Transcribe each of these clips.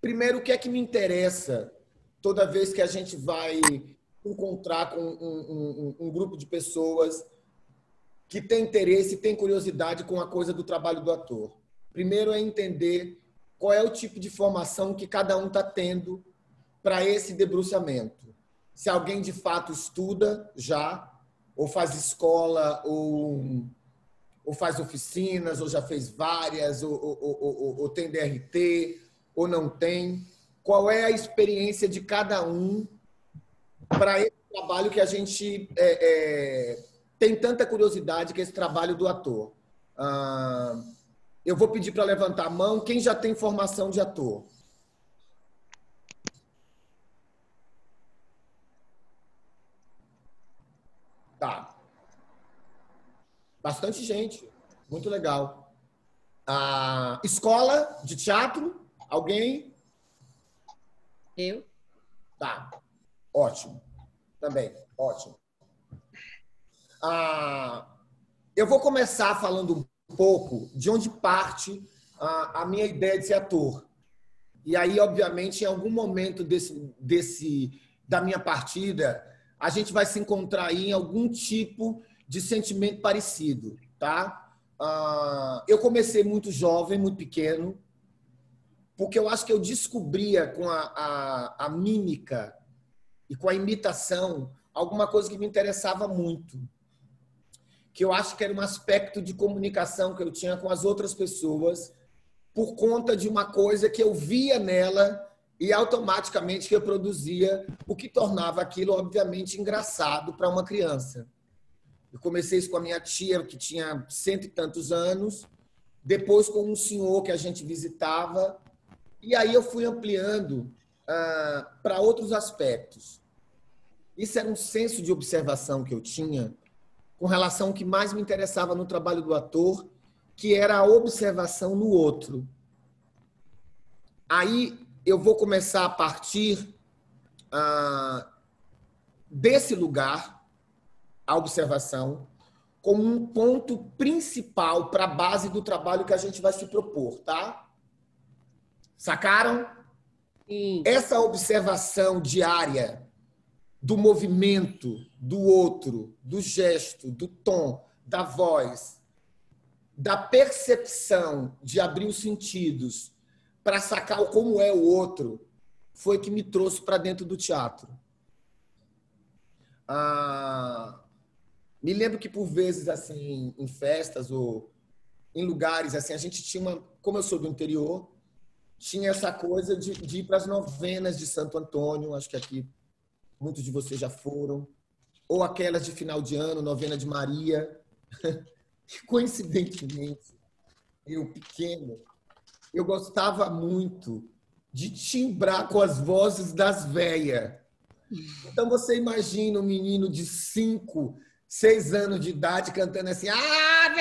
Primeiro, o que é que me interessa toda vez que a gente vai encontrar com um grupo de pessoas que tem interesse e tem curiosidade com a coisa do trabalho do ator? Primeiro é entender qual é o tipo de formação que cada um está tendo para esse debruçamento. Se alguém de fato estuda já, ou faz escola, ou faz oficinas, ou já fez várias, ou tem DRT, ou não tem. Qual é a experiência de cada um para esse trabalho que a gente tem tanta curiosidade, que é esse trabalho do ator? Eu vou pedir para levantar a mão quem já tem formação de ator. Tá. Bastante gente. Muito legal. Escola de teatro? Alguém? Eu? Tá. Ótimo. Também. Ótimo. Eu vou começar falando um pouco de onde parte a minha ideia de ser ator. E aí, obviamente, em algum momento da minha partida, a gente vai se encontrar aí em algum tipo de sentimento parecido, tá? Eu comecei muito jovem, muito pequeno, porque eu acho que eu descobria com a mímica e com a imitação alguma coisa que me interessava muito, que eu acho que era um aspecto de comunicação que eu tinha com as outras pessoas por conta de uma coisa que eu via nela e automaticamente reproduzia, o que tornava aquilo, obviamente, engraçado para uma criança. Eu comecei isso com a minha tia, que tinha 100 e tantos anos, depois com um senhor que a gente visitava, e aí eu fui ampliando para outros aspectos. Isso era um senso de observação que eu tinha com relação ao que mais me interessava no trabalho do ator, que era a observação no outro. Aí eu vou começar a partir desse lugar, a observação, como um ponto principal para a base do trabalho que a gente vai se propor, tá? Sacaram? Sim. Essa observação diária do movimento do outro, do gesto, do tom, da voz, da percepção de abrir os sentidos para sacar como é o outro, foi que me trouxe para dentro do teatro. Me lembro que, por vezes, assim, em festas ou em lugares, assim, a gente tinha como eu sou do interior, tinha essa coisa de ir para as novenas de Santo Antônio, acho que aqui muitos de vocês já foram, ou aquelas de final de ano, novena de Maria. Coincidentemente, eu pequeno, eu gostava muito de timbrar com as vozes das véias. Então, você imagina um menino de 5, 6 anos de idade cantando assim, Ave,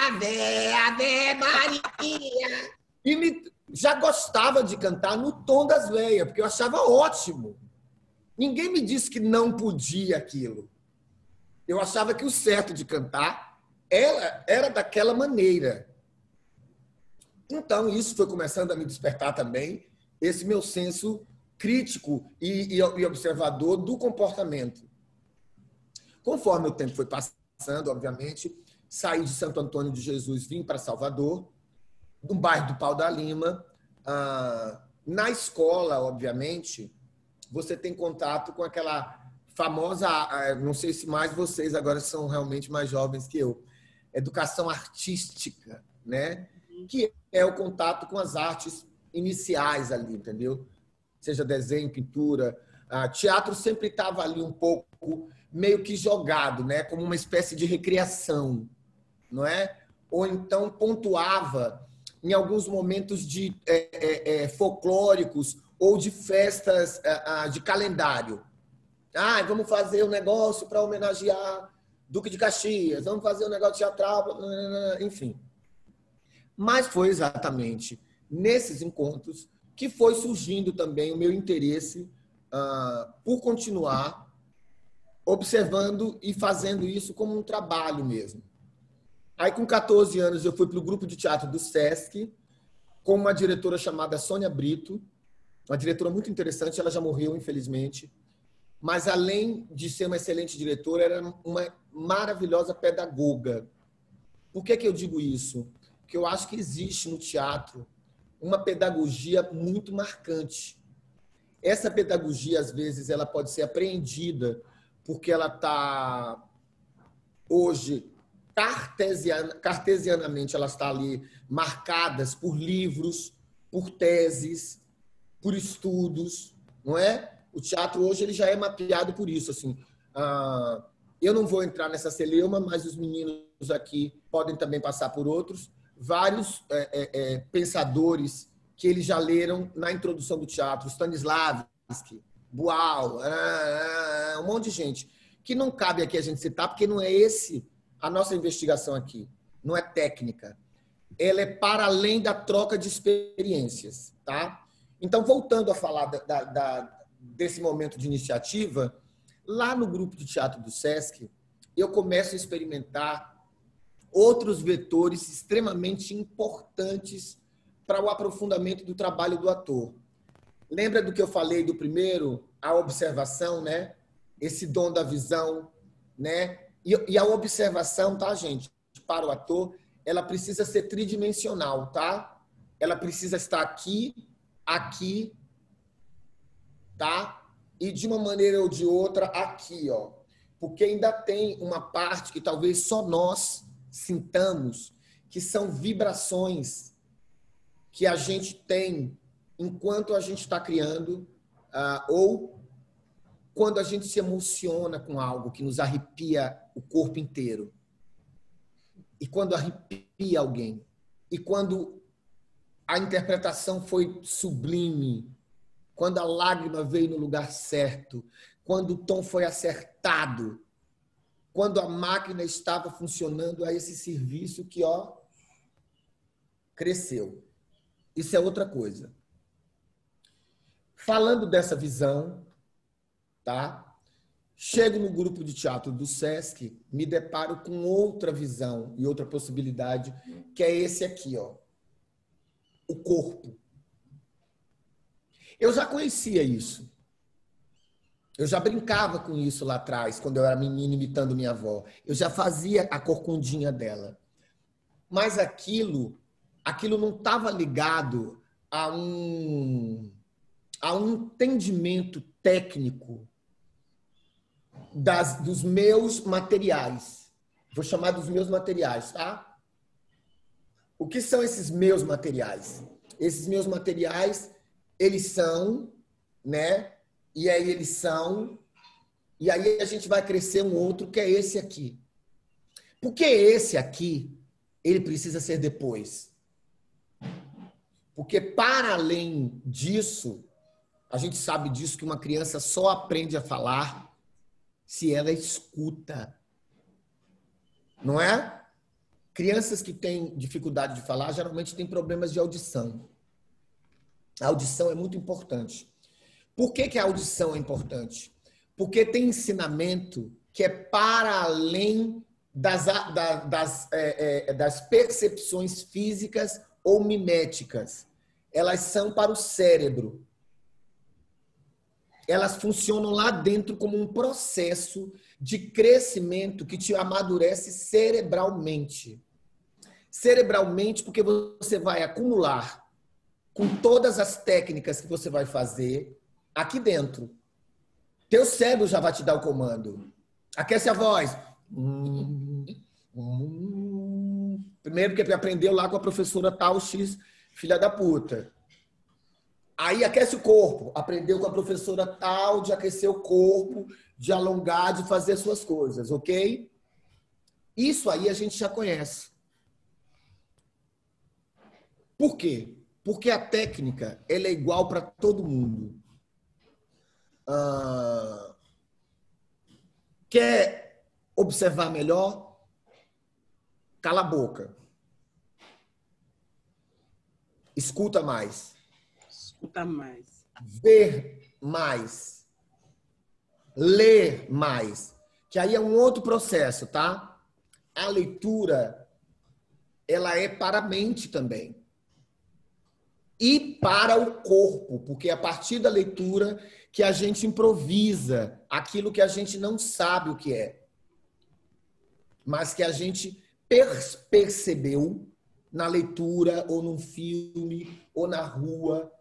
Ave, Ave Maria. E já gostava de cantar no tom das véias, porque eu achava ótimo. Ninguém me disse que não podia aquilo. Eu achava que o certo de cantar era daquela maneira. Então, isso foi começando a me despertar também, esse meu senso crítico e observador do comportamento. Conforme o tempo foi passando, obviamente, saí de Santo Antônio de Jesus, vim para Salvador, no bairro do Pau da Lima. Na escola, obviamente, você tem contato com aquela famosa, não sei se mais vocês agora são realmente mais jovens que eu, educação artística, né? Que é o contato com as artes iniciais ali, entendeu? Seja desenho, pintura. Teatro sempre estava ali um pouco meio que jogado, né? Como uma espécie de recreação, não é? Ou então pontuava em alguns momentos de folclóricos ou de festas de calendário. Vamos fazer um negócio para homenagear Duque de Caxias, vamos fazer um negócio teatral, enfim. Mas foi exatamente nesses encontros que foi surgindo também o meu interesse por continuar observando e fazendo isso como um trabalho mesmo. Aí, com 14 anos, eu fui para o grupo de teatro do SESC, com uma diretora chamada Sônia Brito, uma diretora muito interessante, ela já morreu, infelizmente, mas além de ser uma excelente diretora, era uma maravilhosa pedagoga. Por que que eu digo isso? Porque eu acho que existe no teatro uma pedagogia muito marcante. Essa pedagogia, às vezes, ela pode ser apreendida porque ela está, hoje, cartesianamente, ela está ali marcadas por livros, por teses, por estudos, não é? O teatro hoje ele já é mapeado por isso. Assim, eu não vou entrar nessa celeuma, mas os meninos aqui podem também passar por outros. Vários pensadores que eles já leram na introdução do teatro, Stanislavski, Boal, um monte de gente, que não cabe aqui a gente citar, porque não é esse a nossa investigação aqui, não é técnica. Ela é para além da troca de experiências, tá? Então, voltando a falar desse momento de iniciativa, lá no grupo de teatro do SESC, eu começo a experimentar outros vetores extremamente importantes para o aprofundamento do trabalho do ator. Lembra do que eu falei do primeiro? A observação, né? Esse dom da visão, né? E a observação, tá, gente? Para o ator, ela precisa ser tridimensional, tá? Ela precisa estar aqui, aqui, tá? E de uma maneira ou de outra, aqui, ó. Porque ainda tem uma parte que talvez só nós sintamos, que são vibrações que a gente tem enquanto a gente está criando, ou quando a gente se emociona com algo que nos arrepia o corpo inteiro. E quando arrepia alguém. E quando a interpretação foi sublime. Quando a lágrima veio no lugar certo. Quando o tom foi acertado. Quando a máquina estava funcionando a esse serviço que, ó, cresceu. Isso é outra coisa. Falando dessa visão, tá? Chego no grupo de teatro do SESC, me deparo com outra visão e outra possibilidade, que é esse aqui, ó. O corpo. Eu já conhecia isso. Eu já brincava com isso lá atrás, quando eu era menino imitando minha avó. Eu já fazia a corcundinha dela. Mas aquilo não estava ligado a um entendimento técnico dos meus materiais. Vou chamar dos meus materiais, tá? O que são esses meus materiais? Esses meus materiais, eles são, né? E aí eles são, e aí a gente vai crescer um outro, que é esse aqui. Porque esse aqui, ele precisa ser depois. Porque para além disso, a gente sabe disso, que uma criança só aprende a falar se ela escuta. Não é? Crianças que têm dificuldade de falar, geralmente têm problemas de audição. A audição é muito importante. Por que a audição é importante? Porque tem ensinamento que é para além das percepções físicas ou miméticas. Elas são para o cérebro. Elas funcionam lá dentro como um processo de crescimento que te amadurece cerebralmente. Cerebralmente, porque você vai acumular com todas as técnicas que você vai fazer aqui dentro. Teu cérebro já vai te dar o comando. Aquece a voz. Primeiro porque aprendeu lá com a professora tal X, filha da puta. Aí aquece o corpo. Aprendeu com a professora tal de aquecer o corpo, de alongar, de fazer suas coisas, ok? Isso aí a gente já conhece. Por quê? Porque a técnica ela é igual para todo mundo. Quer observar melhor? Cala a boca. Escuta mais. Escuta mais. Ver mais. Ler mais. Que aí é um outro processo, tá? A leitura, ela é para a mente também. e para o corpo, porque é a partir da leitura que a gente improvisa aquilo que a gente não sabe o que é, mas que a gente percebeu na leitura, ou num filme, ou na rua.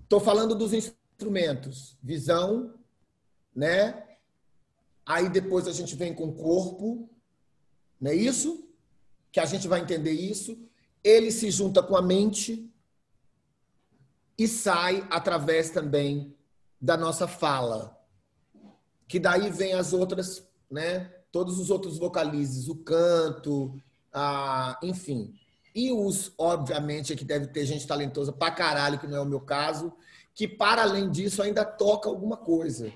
Estou falando dos instrumentos, visão, né? Aí depois a gente vem com o corpo, não é isso? Que a gente vai entender isso. Ele se junta com a mente e sai através também da nossa fala. Que daí vem as outras, né? Todos os outros vocalizes, o canto, enfim. E os, obviamente, que deve ter gente talentosa pra caralho, que não é o meu caso, que para além disso ainda toca alguma coisa.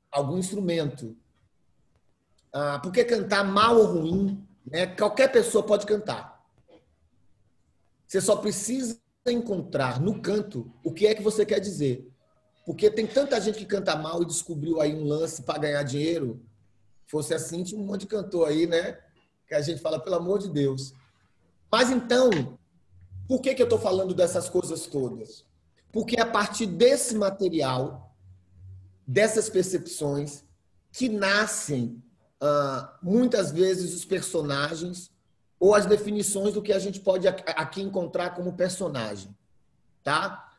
Algum instrumento. Porque cantar mal ou ruim, né? Qualquer pessoa pode cantar. Você só precisa encontrar no canto o que é que você quer dizer. Porque tem tanta gente que canta mal e descobriu aí um lance para ganhar dinheiro. Fosse assim, tinha um monte de cantor aí, né? Que a gente fala, pelo amor de Deus. Mas então, por que eu estou falando dessas coisas todas? Porque é a partir desse material, dessas percepções, que nascem muitas vezes os personagens ou as definições do que a gente pode aqui encontrar como personagem, tá?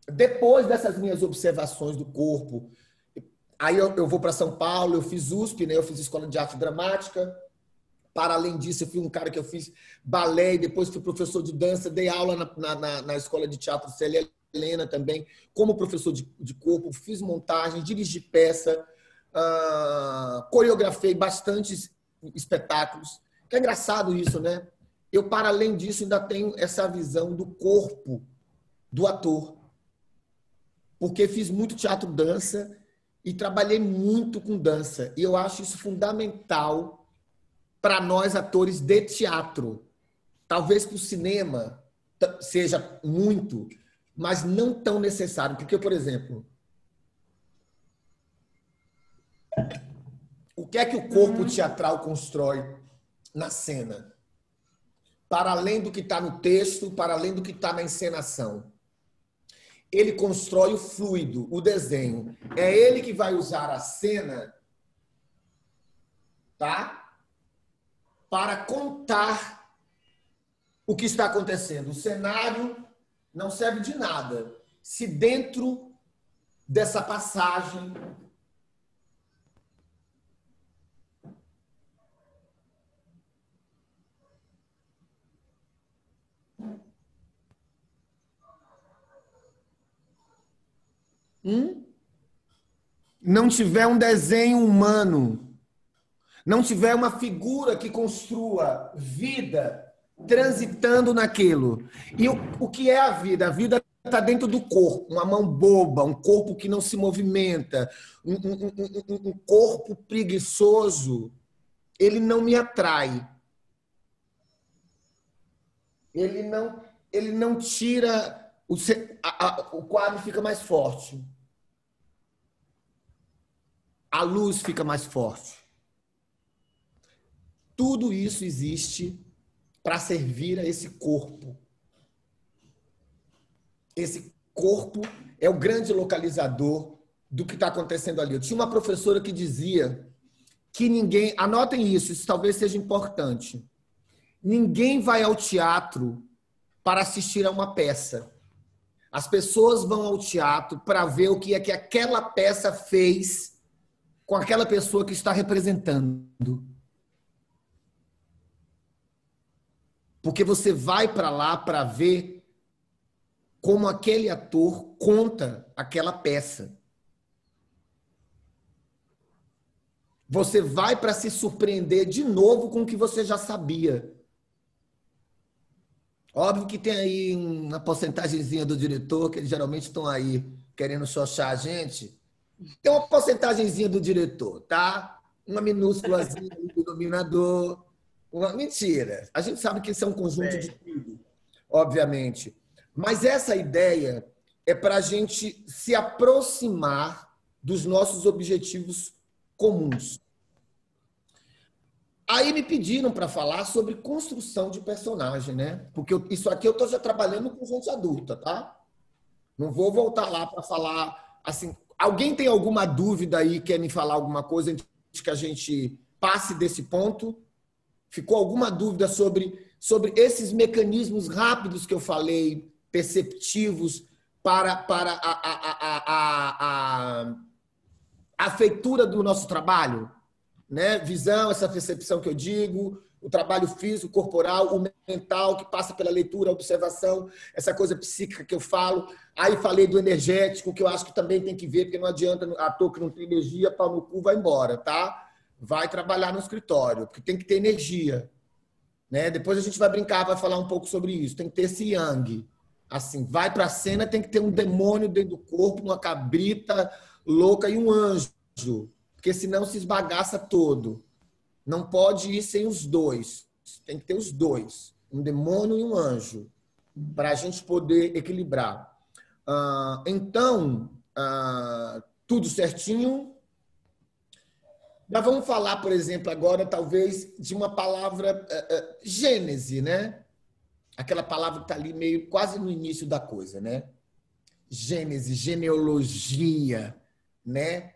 Depois dessas minhas observações do corpo, aí eu vou para São Paulo, eu fiz USP, né? Eu fiz Escola de Arte Dramática. Para além disso, eu fui um cara que eu fiz balé, depois fui professor de dança, dei aula na Escola de Teatro Célia Helena também, como professor de corpo, fiz montagem, dirigi peça, coreografei bastantes espetáculos. Que é engraçado isso, né? Eu, para além disso, ainda tenho essa visão do corpo do ator. Porque fiz muito teatro-dança e trabalhei muito com dança. E eu acho isso fundamental para nós, atores de teatro. Talvez para o cinema seja muito, mas não tão necessário. Porque, por exemplo, o que é que o corpo teatral constrói na cena? Para além do que está no texto, para além do que está na encenação. Ele constrói o fluido, o desenho. É ele que vai usar a cena, tá? Para contar o que está acontecendo. O cenário não serve de nada se dentro dessa passagem não tiver um desenho humano, não tiver uma figura que construa vida transitando naquilo. E o que é a vida? A vida está dentro do corpo, uma mão boba, um corpo que não se movimenta, um corpo preguiçoso, ele não me atrai. Ele não tira... O quadro fica mais forte. A luz fica mais forte. Tudo isso existe para servir a esse corpo. Esse corpo é o grande localizador do que está acontecendo ali. Eu tinha uma professora que dizia que ninguém... Anotem isso talvez seja importante. Ninguém vai ao teatro para assistir a uma peça. As pessoas vão ao teatro para ver o que é que aquela peça fez com aquela pessoa que está representando. Porque você vai para lá para ver como aquele ator conta aquela peça. Você vai para se surpreender de novo com o que você já sabia. Óbvio que tem aí uma porcentagemzinha do diretor, que eles geralmente estão aí querendo xoxar a gente. Tem uma porcentagemzinha do diretor, tá? Uma minúsculazinha do dominador. Mentira. A gente sabe que isso é um conjunto de tudo, obviamente. Mas essa ideia é para a gente se aproximar dos nossos objetivos comuns. Aí me pediram para falar sobre construção de personagem, né? Porque isso aqui eu estou já trabalhando com gente adulta, tá? Não vou voltar lá para falar assim. Alguém tem alguma dúvida aí, quer me falar alguma coisa antes que a gente passe desse ponto? Ficou alguma dúvida sobre esses mecanismos rápidos que eu falei, perceptivos para a feitura do nosso trabalho? Né? Visão, essa percepção que eu digo, o trabalho físico, corporal, o mental, que passa pela leitura, a observação, essa coisa psíquica que eu falo. Aí falei do energético, que eu acho que também tem que ver, porque não adianta ator que não tem energia, pau no cu, vai embora, tá? Vai trabalhar no escritório, porque tem que ter energia. Né? Depois a gente vai brincar, vai falar um pouco sobre isso. Tem que ter esse yang. Assim, vai para a cena, tem que ter um demônio dentro do corpo, uma cabrita louca e um anjo. Porque senão se esbagaça todo. Não pode ir sem os dois. Tem que ter os dois. Um demônio e um anjo. Para a gente poder equilibrar. Então, tudo certinho. Nós vamos falar, por exemplo, agora, talvez, de uma palavra gênese, né? Aquela palavra que está ali meio quase no início da coisa, né? Gênese, genealogia, né?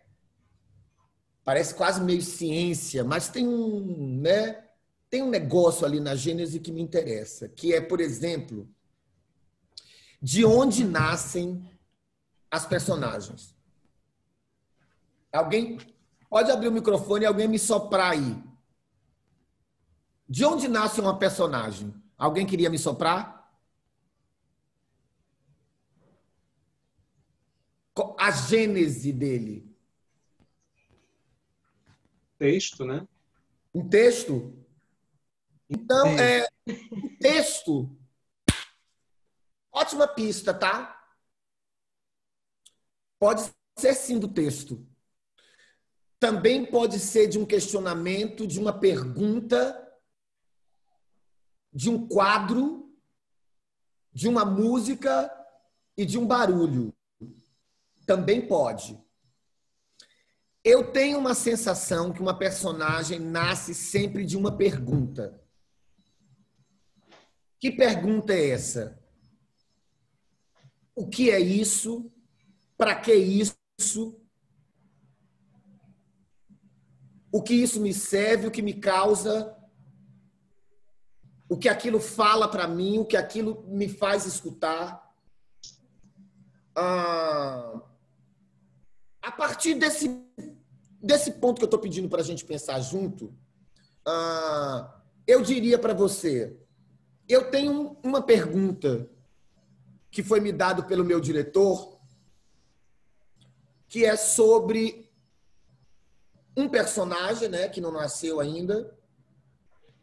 Parece quase meio ciência, mas tem né? Tem um negócio ali na Gênese que me interessa, que é, por exemplo, de onde nascem as personagens. Alguém pode abrir o microfone e alguém me soprar aí. De onde nasce uma personagem? Alguém queria me soprar? A gênese dele. Texto, né? Um texto? Então, um texto. Ótima pista, tá? Pode ser sim do texto. Também pode ser de um questionamento, de uma pergunta, de um quadro, de uma música e de um barulho. Também pode. Eu tenho uma sensação que uma personagem nasce sempre de uma pergunta. Que pergunta é essa? O que é isso? Para que isso? O que isso me serve? O que me causa? O que aquilo fala para mim? O que aquilo me faz escutar? A partir desse ponto que eu estou pedindo para a gente pensar junto, eu diria para você, eu tenho uma pergunta que foi me dado pelo meu diretor, que é sobre um personagem, né, que não nasceu ainda,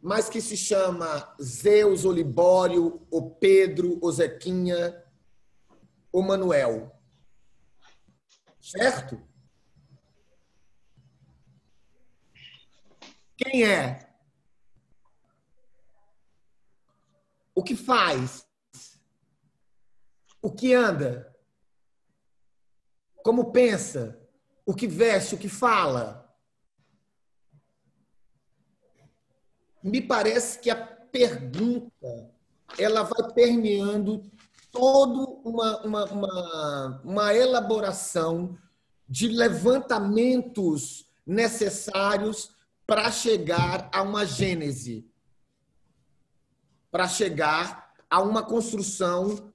mas que se chama Zeus, o Libório, o Pedro, o Zequinha, o Manuel. Certo? Quem é? O que faz? O que anda? Como pensa? O que veste? O que fala? Me parece que a pergunta ela vai permeando toda uma elaboração de levantamentos necessários para chegar a uma gênese, para chegar a uma construção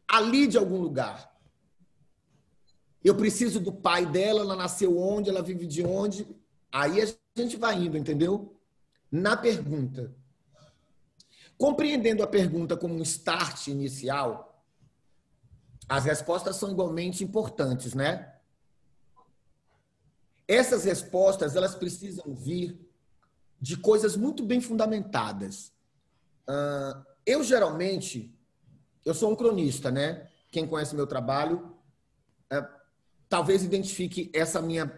ali de algum lugar. Eu preciso do pai dela, ela nasceu onde, ela vive de onde. Aí a gente vai indo, entendeu? Na pergunta. Compreendendo a pergunta como um start inicial, as respostas são igualmente importantes, né? Essas respostas, elas precisam vir de coisas muito bem fundamentadas. Eu, geralmente, eu sou um cronista, né? Quem conhece meu trabalho, talvez identifique essa minha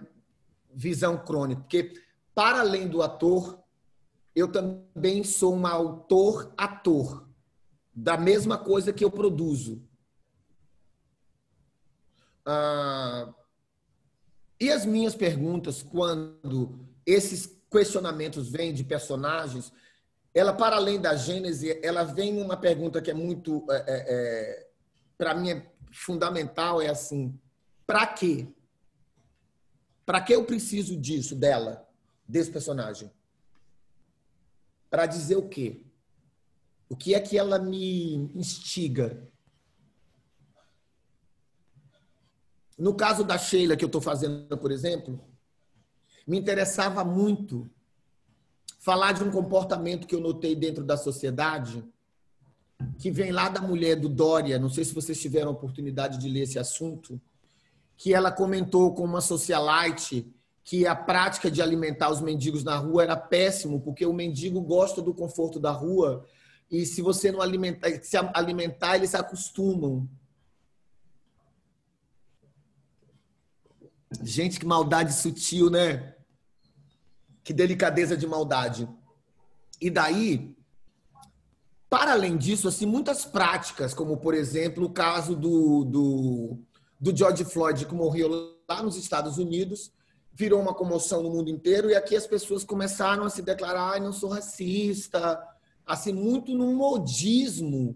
visão crônica, porque, para além do ator, eu também sou um autor-ator da mesma coisa que eu produzo. E as minhas perguntas, quando esses questionamentos vêm de personagens, ela, para além da Gênese, ela vem uma pergunta que é muito, para mim, é fundamental, é assim, para quê? Para que eu preciso disso, dela, desse personagem? Para dizer o quê? O que é que ela me instiga? No caso da Sheila, que eu estou fazendo, por exemplo, me interessava muito falar de um comportamento que eu notei dentro da sociedade, que vem lá da mulher do Dória, não sei se vocês tiveram a oportunidade de ler esse assunto, que ela comentou com uma socialite que a prática de alimentar os mendigos na rua era péssimo, porque o mendigo gosta do conforto da rua e se você não alimentar, eles se acostumam. Gente, que maldade sutil, né? Que delicadeza de maldade. E daí, para além disso, assim, muitas práticas, como, por exemplo, o caso do George Floyd, que morreu lá nos Estados Unidos, virou uma comoção no mundo inteiro, e aqui as pessoas começaram a se declarar, ai, não sou racista, assim, muito num modismo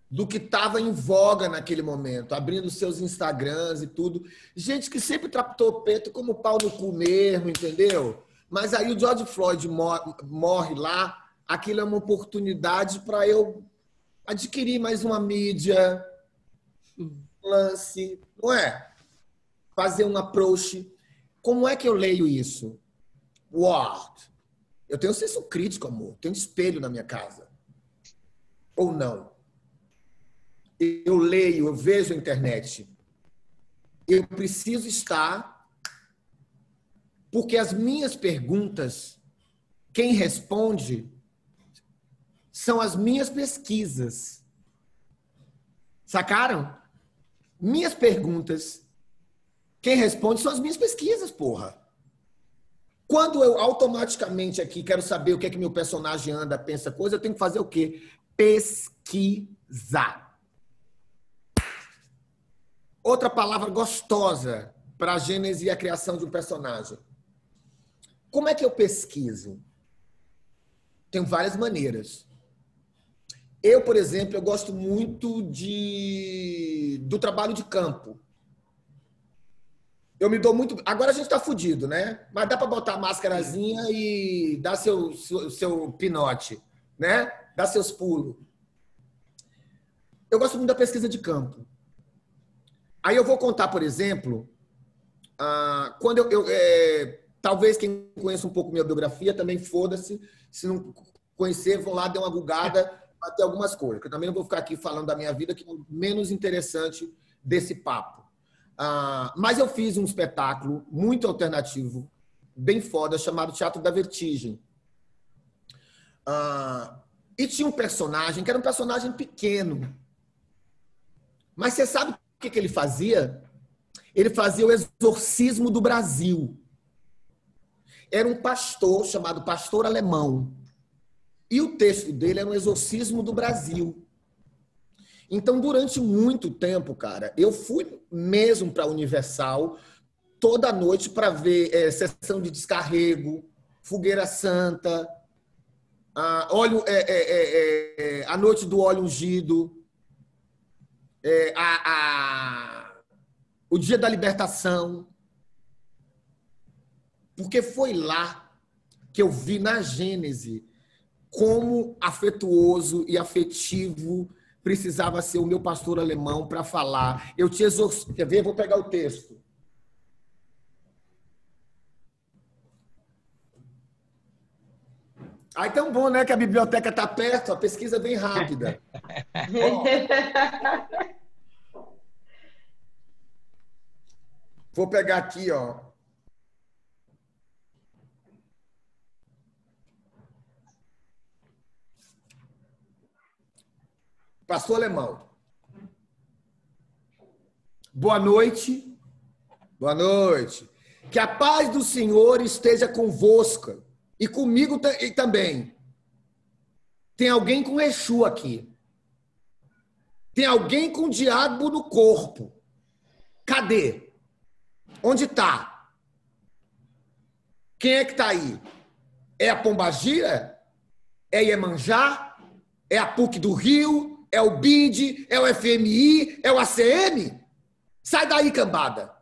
do que estava em voga naquele momento, abrindo seus Instagrams e tudo. Gente que sempre tratou preto como pau no cu mesmo, entendeu? Mas aí o George Floyd morre lá, aquilo é uma oportunidade para eu adquirir mais uma mídia, um lance, não é? Fazer um approach. Como é que eu leio isso? What? Eu tenho senso crítico, amor. Tenho um espelho na minha casa. Ou não? Eu leio, eu vejo a internet. Eu preciso estar, porque as minhas perguntas, quem responde são as minhas pesquisas. Sacaram? Minhas perguntas, quem responde são as minhas pesquisas, porra. Quando eu automaticamente aqui quero saber o que é que meu personagem anda, pensa, coisa, eu tenho que fazer o quê? Pesquisar. Outra palavra gostosa para a gênese e a criação de um personagem. Como é que eu pesquiso? Tem várias maneiras. Eu, por exemplo, eu gosto muito do trabalho de campo. Eu me dou muito... Agora a gente está fudido, né? Mas dá para botar a máscarazinha e dar seu pinote, né? Dar seus pulos. Eu gosto muito da pesquisa de campo. Aí eu vou contar, por exemplo, quando talvez quem conheça um pouco minha biografia também foda-se. Se não conhecer, vão lá, dê uma bugada, vai ter algumas coisas. Eu também não vou ficar aqui falando da minha vida, que é o menos interessante desse papo. Mas eu fiz um espetáculo muito alternativo, bem foda, chamado Teatro da Vertigem. E tinha um personagem, que era um personagem pequeno. Mas você sabe o que ele fazia? Ele fazia o exorcismo do Brasil. Era um pastor chamado Pastor Alemão. E o texto dele era um exorcismo do Brasil. Então, durante muito tempo, cara, eu fui mesmo para a Universal toda noite para ver sessão de descarrego, Fogueira Santa, a Noite do Óleo Ungido, o Dia da Libertação. Porque foi lá que eu vi na Gênese como afetuoso e afetivo precisava ser o meu pastor alemão para falar. Eu te exorcizo. Quer ver? Vou pegar o texto. Ah, tão bom, né? Que a biblioteca está perto, a pesquisa é bem rápida. Vou pegar aqui, ó. Pastor Alemão. Boa noite. Boa noite. Que a paz do Senhor esteja convosco e comigo também. Tem alguém com Exu aqui. Tem alguém com o diabo no corpo. Cadê? Onde está? Quem é que está aí? É a Pombagira? É Iemanjá? É a PUC do Rio? É o BID? É o FMI? É o ACM? Sai daí, cambada,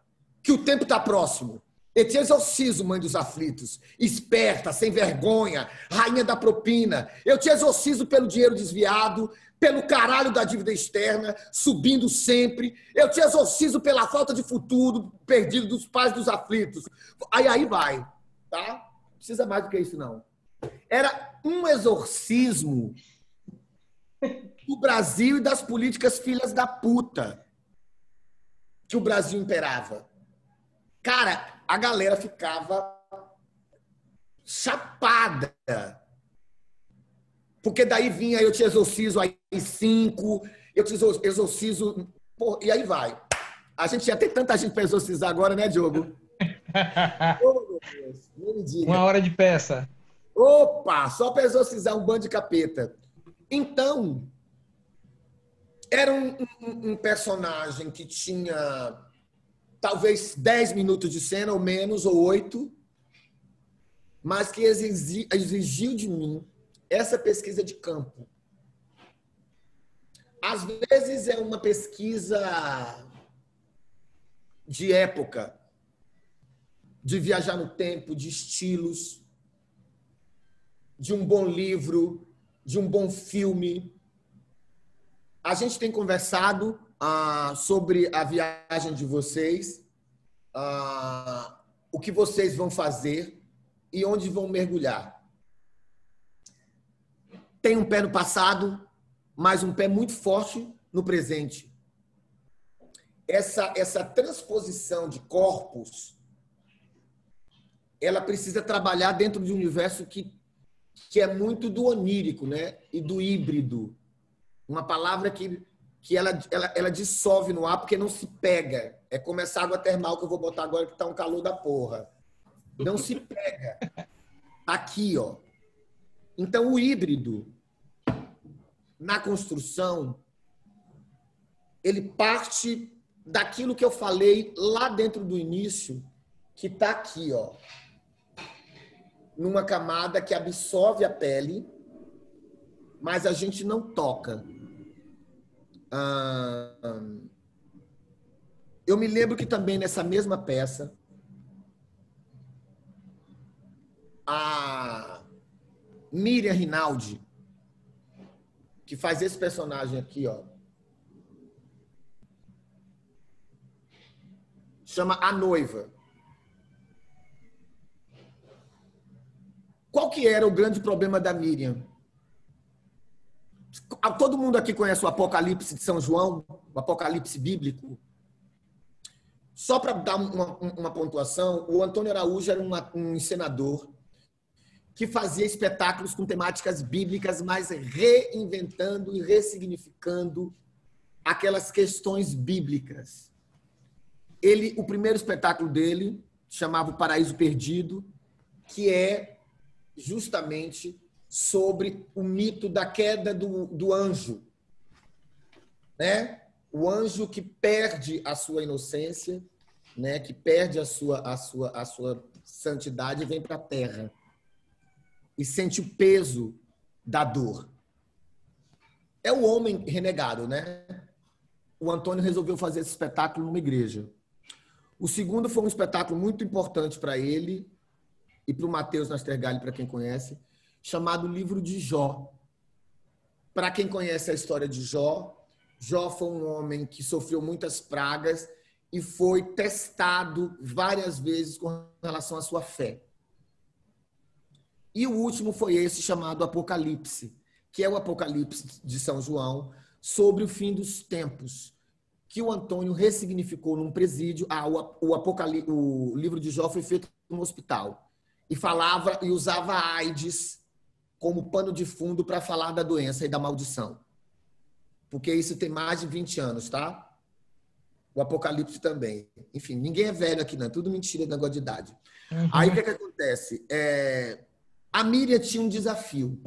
que o tempo está próximo. Eu te exorcizo, mãe dos aflitos, esperta, sem vergonha, rainha da propina. Eu te exorcizo pelo dinheiro desviado, pelo caralho da dívida externa, subindo sempre. Eu te exorcizo pela falta de futuro perdido dos pais dos aflitos. Aí vai, tá? Não precisa mais do que isso, não. Era um exorcismo do Brasil e das políticas filhas da puta que o Brasil imperava. Cara, a galera ficava chapada. Porque daí vinha, eu te exorcizo aí 5, eu te exorcizo... Porra, e aí vai. A gente ia ter tanta gente para exorcizar agora, né, Diogo? Oh, meu Deus, nem me diga. 1 hora de peça. Opa, só para exorcizar um bando de capeta. Então, era um personagem que tinha talvez 10 minutos de cena, ou menos, ou 8, mas que exigiu de mim essa pesquisa de campo. Às vezes é uma pesquisa de época, de viajar no tempo, de estilos, de um bom livro, de um bom filme. A gente tem conversado sobre a viagem de vocês, o que vocês vão fazer e onde vão mergulhar. Tem um pé no passado, mas um pé muito forte no presente. Essa transposição de corpos, ela precisa trabalhar dentro de um universo que é muito do onírico, né? E do híbrido. Uma palavra que ela dissolve no ar porque não se pega. É como essa água termal que eu vou botar agora que está um calor da porra. Não se pega. Aqui, ó. Então, o híbrido, na construção, ele parte daquilo que eu falei lá dentro do início, que está aqui, ó. Numa camada que absorve a pele, mas a gente não toca. Eu me lembro que também nessa mesma peça, a Miriam Rinaldi, que faz esse personagem aqui, ó, chama A Noiva. Qual que era o grande problema da Miriam? Todo mundo aqui conhece o Apocalipse de São João, o Apocalipse bíblico? Só para dar uma pontuação, o Antônio Araújo era um encenador que fazia espetáculos com temáticas bíblicas, mas reinventando e ressignificando aquelas questões bíblicas. O primeiro espetáculo dele chamava O Paraíso Perdido, que é justamente sobre o mito da queda do anjo, né? O anjo que perde a sua inocência, né? Que perde a sua santidade e vem para a terra e sente o peso da dor. É o homem renegado, né? O Antônio resolveu fazer esse espetáculo numa igreja. O segundo foi um espetáculo muito importante para ele e para o Matheus Nastergalli, para quem conhece, chamado Livro de Jó. Para quem conhece a história de Jó, Jó foi um homem que sofreu muitas pragas e foi testado várias vezes com relação à sua fé. E o último foi esse chamado Apocalipse, que é o Apocalipse de São João, sobre o fim dos tempos, que o Antônio ressignificou num presídio. O livro de Jó foi feito no hospital e falava e usava a AIDS como pano de fundo para falar da doença e da maldição. Porque isso tem mais de 20 anos, tá? O Apocalipse também. Enfim, ninguém é velho aqui, não. Tudo mentira, negócio de idade. Uhum. Aí, o que acontece? A Miriam tinha um desafio.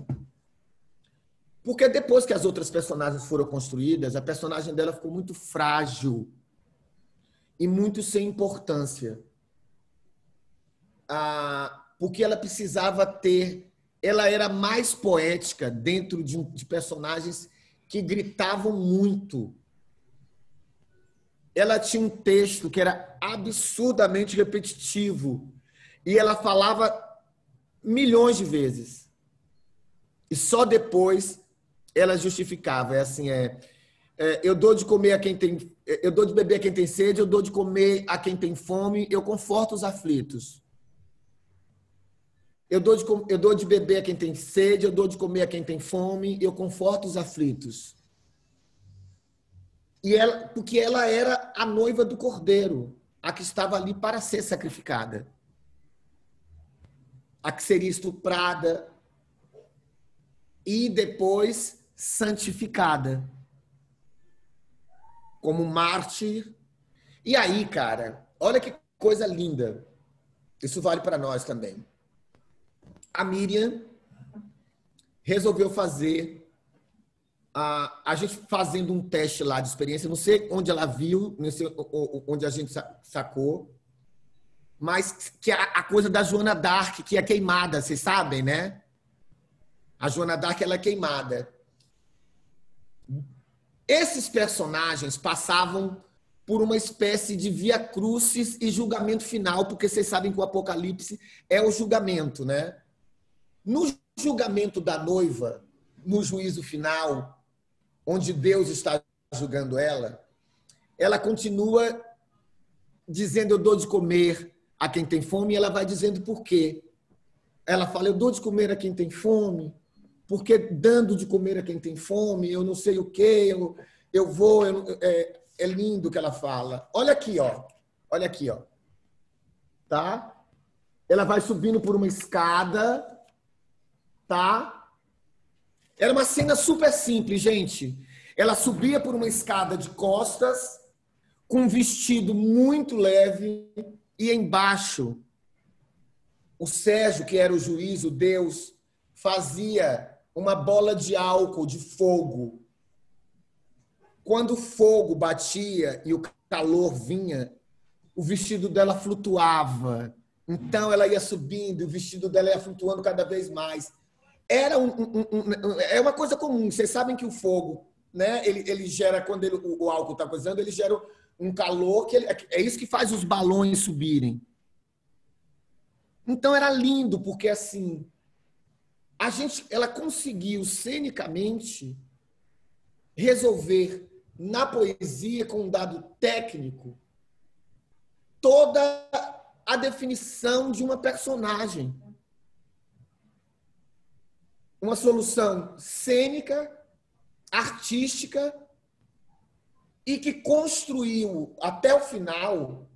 Porque depois que as outras personagens foram construídas, a personagem dela ficou muito frágil e muito sem importância. porque ela precisava ter... Ela era mais poética dentro de personagens que gritavam muito. Ela tinha um texto que era absurdamente repetitivo e ela falava milhões de vezes. E só depois ela justificava. É assim, eu dou de comer a quem tem, eu dou de beber a quem tem sede, eu dou de comer a quem tem fome, eu conforto os aflitos. Eu dou de beber a quem tem sede, eu dou de comer a quem tem fome, eu conforto os aflitos. E ela, porque ela era a noiva do Cordeiro, a que estava ali para ser sacrificada, a que seria estuprada e depois santificada como mártir. E aí, cara, olha que coisa linda. Isso vale para nós também. A Miriam resolveu fazer a gente fazendo um teste lá de experiência, não sei onde ela viu, não sei onde a gente sacou, mas que a coisa da Joana d'Arc, que é queimada, vocês sabem, né? A Joana d'Arc, ela é queimada. Esses personagens passavam por uma espécie de via crucis e julgamento final, porque vocês sabem que o Apocalipse é o julgamento, né? No julgamento da noiva, no juízo final, onde Deus está julgando ela, ela continua dizendo, eu dou de comer a quem tem fome, e ela vai dizendo por quê. Ela fala, eu dou de comer a quem tem fome, porque dando de comer a quem tem fome, eu não sei o quê, eu vou... é lindo o que ela fala. Olha aqui, ó. Olha aqui, ó. Tá? Ela vai subindo por uma escada, tá? Era uma cena super simples, gente. Ela subia por uma escada de costas, com um vestido muito leve, e embaixo, o Sérgio, que era o juiz, o Deus, fazia uma bola de álcool, de fogo. Quando o fogo batia e o calor vinha, o vestido dela flutuava. Então ela ia subindo, o vestido dela ia flutuando cada vez mais. Era é uma coisa comum. Vocês sabem que o fogo, né? Ele gera, quando o álcool está coisando, ele gera um calor que é isso que faz os balões subirem. Então era lindo, porque assim ela conseguiu cenicamente resolver na poesia com um dado técnico toda a definição de uma personagem. Uma solução cênica, artística e que construiu até o final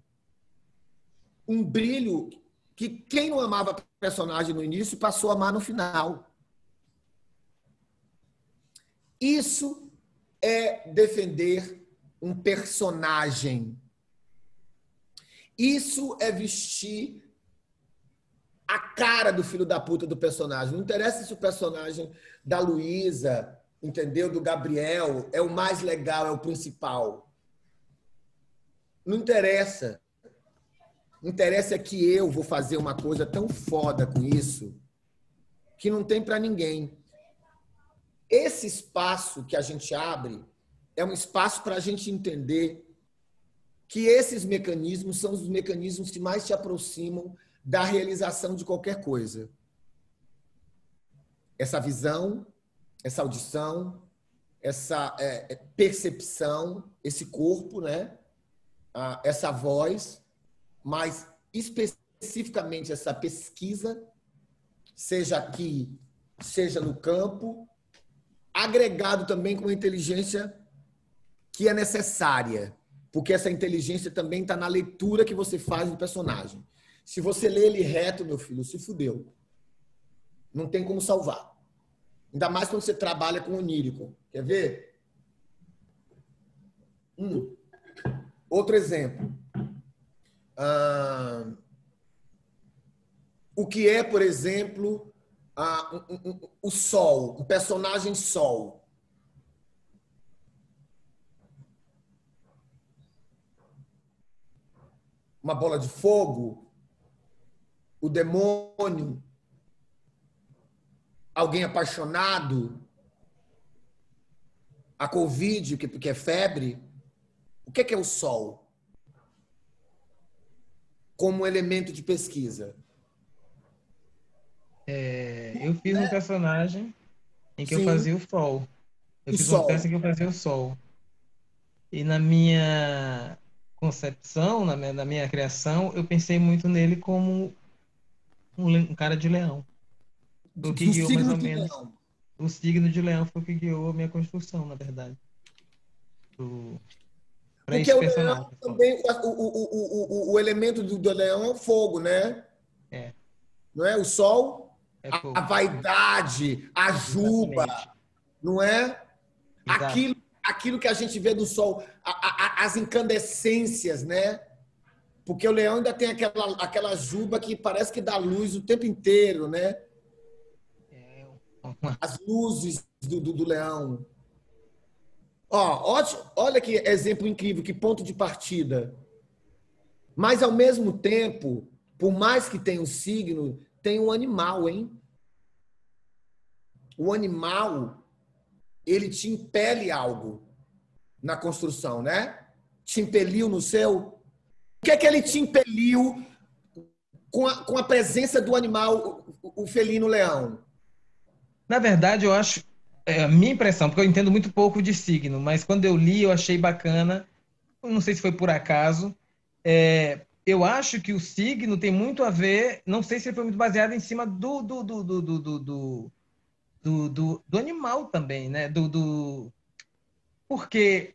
um brilho que quem não amava a personagem no início passou a amar no final. Isso é defender um personagem. Isso é vestir a cara do filho da puta do personagem. Não interessa se o personagem da Luísa, entendeu? Do Gabriel é o mais legal, é o principal. Não interessa. Interessa é que eu vou fazer uma coisa tão foda com isso que não tem para ninguém. Esse espaço que a gente abre é um espaço para a gente entender que esses mecanismos são os mecanismos que mais te aproximam da realização de qualquer coisa. Essa visão, essa audição, essa percepção, esse corpo, né? Essa voz, mas especificamente essa pesquisa, seja aqui, seja no campo, agregado também com a inteligência que é necessária, porque essa inteligência também está na leitura que você faz do personagem. Se você lê ele reto, meu filho, se fudeu. Não tem como salvar. Ainda mais quando você trabalha com onírico. Quer ver? Outro exemplo. O que é, por exemplo, o Sol, o personagem Sol. Uma bola de fogo. o demônio, alguém apaixonado, a Covid, que é febre. O que é o sol? Como elemento de pesquisa. Eu fiz um personagem em que eu Sim, fazia o sol. Eu o fiz uma sol. peça em que eu fazia o sol. E na minha concepção, na minha criação, eu pensei muito nele como um cara de leão. Foi o que Do guiou mais signo ou de menos. leão. O signo de leão foi o que guiou a minha construção, na verdade. Para Porque esse o leão personagem. também, o elemento do leão é o fogo, né? É, Não é? O sol, é a fogo. vaidade, a juba, Exatamente. não é? Exato. Aquilo que a gente vê do sol, as incandescências, né? Porque o leão ainda tem aquela juba que parece que dá luz o tempo inteiro, né? As luzes do leão. Ó, olha que exemplo incrível, que ponto de partida. Mas, ao mesmo tempo, por mais que tenha um signo, tem um animal, hein? O animal, ele te impele algo na construção, né? Te impeliu no seu... O que é que ele te impeliu com a presença do animal, o felino leão? Na verdade, eu acho, a minha impressão, porque eu entendo muito pouco de signo, mas quando eu li, eu achei bacana. Eu não sei se foi por acaso. Eu acho que o signo tem muito a ver. Não sei se ele foi muito baseado em cima do animal também, né? Porque.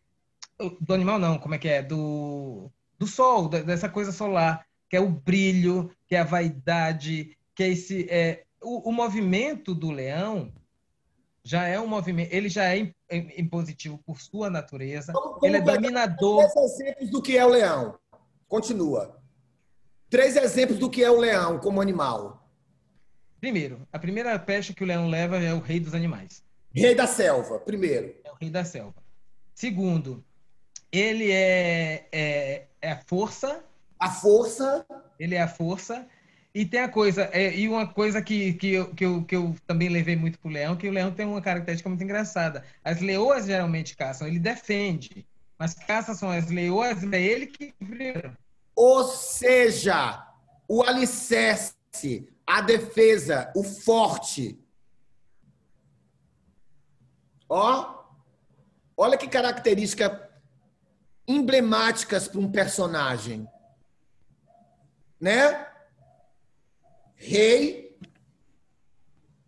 Do animal, não, como é que é? Do sol, dessa coisa solar, que é o brilho, que é a vaidade, que é esse. O movimento do leão já é um movimento, ele já é impositivo por sua natureza, ele é Vamos pegar dominador. 3 exemplos do que é o leão. Continua. 3 exemplos do que é o leão como animal. Primeiro, a primeira pecha que o leão leva é o rei dos animais, Rei da selva, primeiro. é o rei da selva. Segundo, ele é a força, A força, ele é a força. E tem a coisa, e uma coisa que eu também levei muito pro leão, que o leão tem uma característica muito engraçada. As leoas geralmente caçam, ele defende, mas caça são as leoas, é ele que primeiro. ou seja, o alicerce, a defesa, o forte. Ó, olha que característica emblemáticas para um personagem, né? Rei,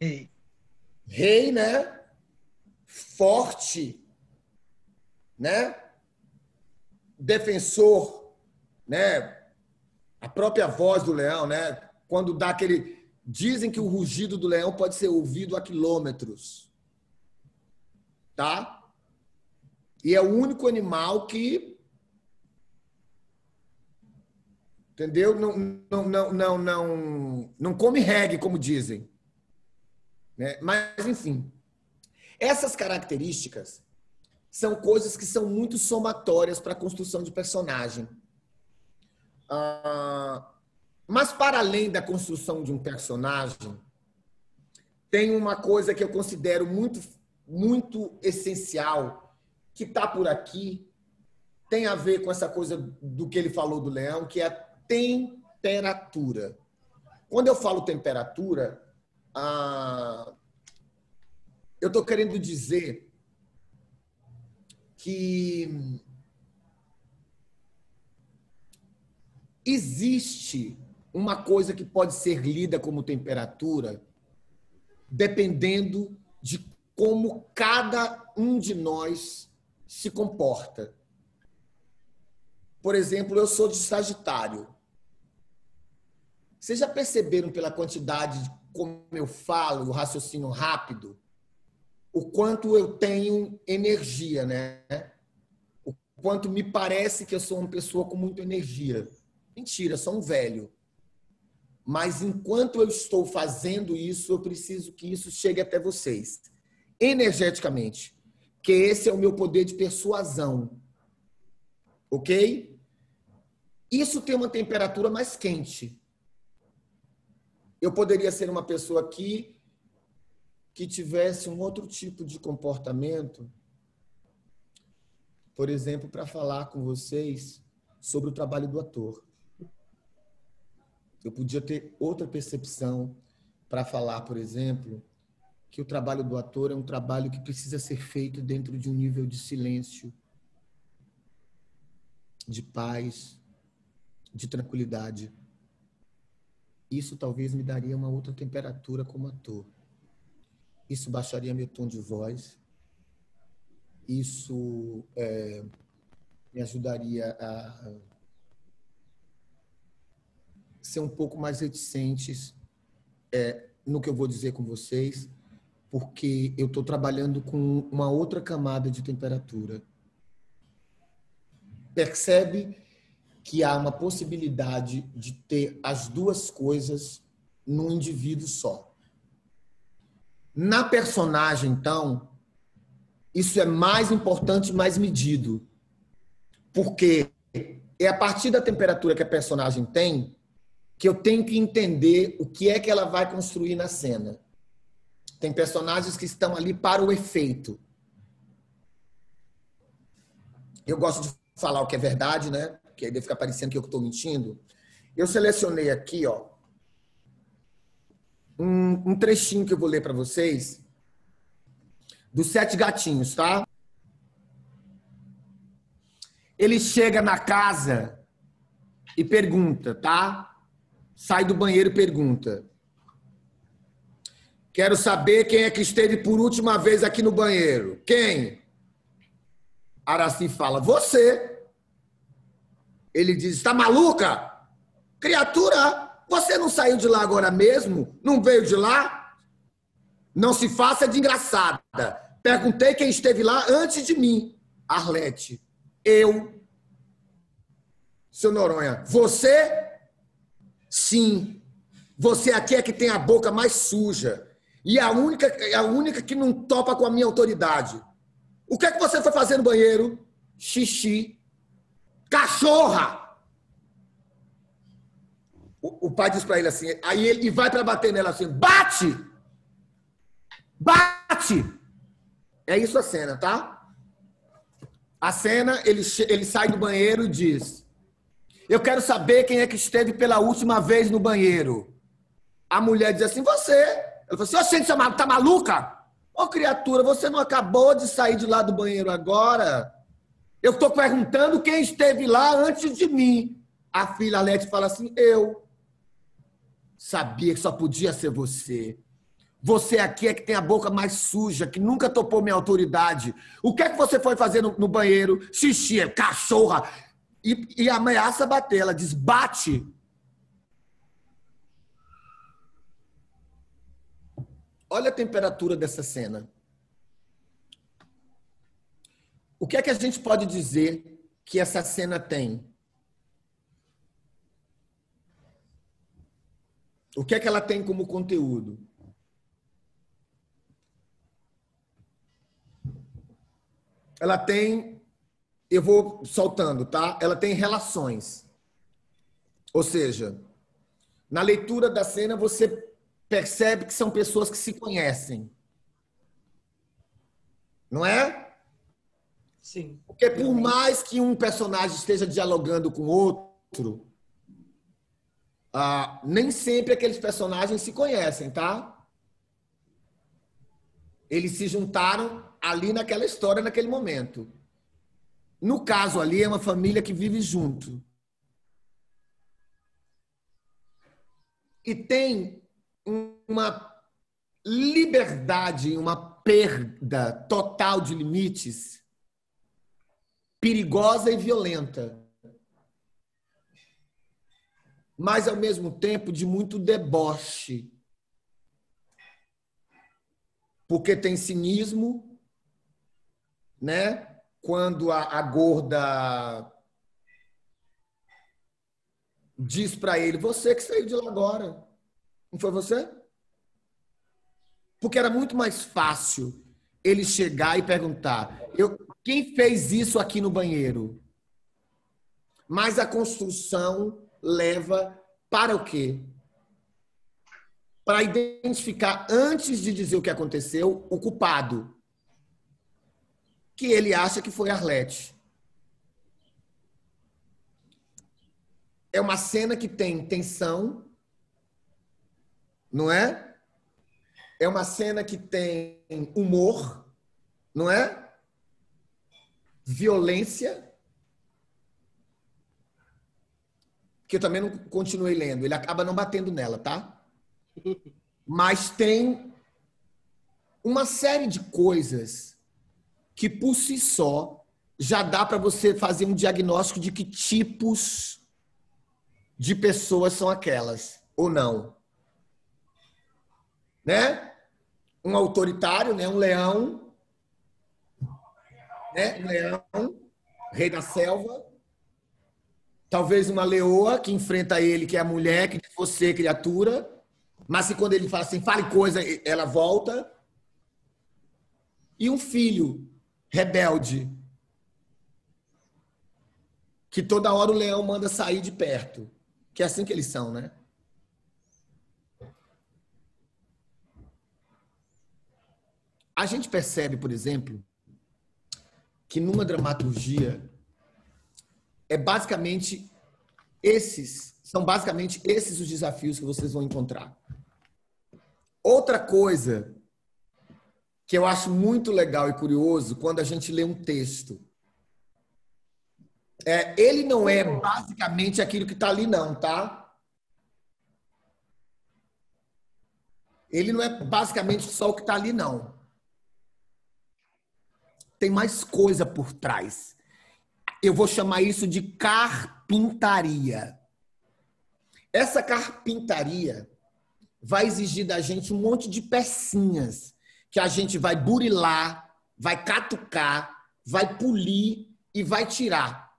Ei, né? Forte, né? Defensor, né? A própria voz do leão, né? Quando dá aquele... Dizem que o rugido do leão pode ser ouvido a quilômetros, tá? E é o único animal que... Entendeu? Não come reggae, como dizem. Né? Mas, enfim. Essas características são coisas que são muito somatórias para a construção de personagem. Mas, para além da construção de um personagem, tem uma coisa que eu considero muito, muito essencial, que está por aqui, tem a ver com essa coisa do que ele falou do leão, que é a temperatura. Quando eu falo temperatura, eu estou querendo dizer que existe uma coisa que pode ser lida como temperatura dependendo de como cada um de nós se comporta. Por exemplo, eu sou de Sagitário. Vocês já perceberam pela quantidade de como eu falo, o raciocínio rápido, o quanto eu tenho energia, né? O quanto me parece que eu sou uma pessoa com muita energia. Mentira, sou um velho. Mas enquanto eu estou fazendo isso, eu preciso que isso chegue até vocês, energeticamente. Que esse é o meu poder de persuasão. Ok? Isso tem uma temperatura mais quente. eu poderia ser uma pessoa aqui que tivesse um outro tipo de comportamento, por exemplo, para falar com vocês sobre o trabalho do ator. Eu podia ter outra percepção para falar, por exemplo, que o trabalho do ator é um trabalho que precisa ser feito dentro de um nível de silêncio, de paz, de tranquilidade. Isso talvez me daria uma outra temperatura como ator. Isso baixaria meu tom de voz. Isso me ajudaria a ser um pouco mais reticentes no que eu vou dizer com vocês, porque eu estou trabalhando com uma outra camada de temperatura. Percebe que há uma possibilidade de ter as duas coisas num indivíduo só. Na personagem, então, isso é mais importante, mais medido. Porque é a partir da temperatura que a personagem tem que eu tenho que entender o que é que ela vai construir na cena. Tem personagens que estão ali para o efeito. Eu gosto de falar o que é verdade, né? Porque aí fica parecendo que eu estou mentindo. Eu selecionei aqui, ó, um trechinho que eu vou ler para vocês dos Sete Gatinhos, tá? Ele chega na casa e pergunta, tá? Sai do banheiro e pergunta: quero saber quem é que esteve por última vez aqui no banheiro. Quem? Araci fala: você. Ele diz: está maluca? Criatura, você não saiu de lá agora mesmo? Não veio de lá? Não se faça de engraçada. Perguntei quem esteve lá antes de mim. Arlete: eu. Seu Noronha: você? Sim. Você aqui é que tem a boca mais suja. E a única que não topa com a minha autoridade. O que é que você foi fazer no banheiro? Xixi. Cachorra! O pai diz para ele assim, aí ele vai para bater nela assim: bate! Bate! É isso a cena, tá? A cena, ele sai do banheiro e diz: eu quero saber quem é que esteve pela última vez no banheiro. A mulher diz assim: você. Ela falou assim: ô, gente, você tá maluca? Ô, criatura, você não acabou de sair de lá do banheiro agora? Eu estou perguntando quem esteve lá antes de mim. A filha Arlete fala assim: eu. Sabia que só podia ser você. Você aqui é que tem a boca mais suja, que nunca topou minha autoridade. O que é que você foi fazer no banheiro? Xixi, cachorra. E ameaça bater. Ela diz: bate. Olha a temperatura dessa cena. O que é que a gente pode dizer que essa cena tem? O que é que ela tem como conteúdo? Ela tem, eu vou soltando, tá? Ela tem relações. Ou seja, na leitura da cena você percebe que são pessoas que se conhecem. Não é? Sim. Porque por mais que um personagem esteja dialogando com outro, nem sempre aqueles personagens se conhecem, tá? Eles se juntaram ali naquela história, naquele momento. No caso ali, é uma família que vive junto. E tem uma liberdade, uma perda total de limites, perigosa e violenta, mas ao mesmo tempo de muito deboche, porque tem cinismo, né? Quando a gorda diz para ele: você que saiu de lá agora, não foi você? Porque era muito mais fácil ele chegar e perguntar: quem fez isso aqui no banheiro? Mas a construção leva para o quê? para identificar, antes de dizer o que aconteceu, o culpado, que ele acha que foi Arlete. É uma cena que tem tensão, não é? É uma cena que tem humor, não é? Violência. Que eu também não continuei lendo. Ele acaba não batendo nela, tá? Mas tem uma série de coisas que, por si só, já dá para você fazer um diagnóstico de que tipos de pessoas são aquelas, ou não. Né? Um autoritário, né? Um leão, né? Um leão, rei da selva. Talvez uma leoa que enfrenta ele, que é a mulher, que diz você, criatura, mas que quando ele fala assim, fale coisa, ela volta. E um filho rebelde, que toda hora o leão manda sair de perto. Que é assim que eles são, né? A gente percebe, por exemplo, que numa dramaturgia são basicamente esses os desafios que vocês vão encontrar. Outra coisa que eu acho muito legal e curioso quando a gente lê um texto, ele não é basicamente aquilo que está ali não, tá? Ele não é basicamente só o que está ali não. Tem mais coisa por trás. Eu vou chamar isso de carpintaria. Essa carpintaria vai exigir da gente um monte de pecinhas que a gente vai burilar, vai catucar, vai polir e vai tirar.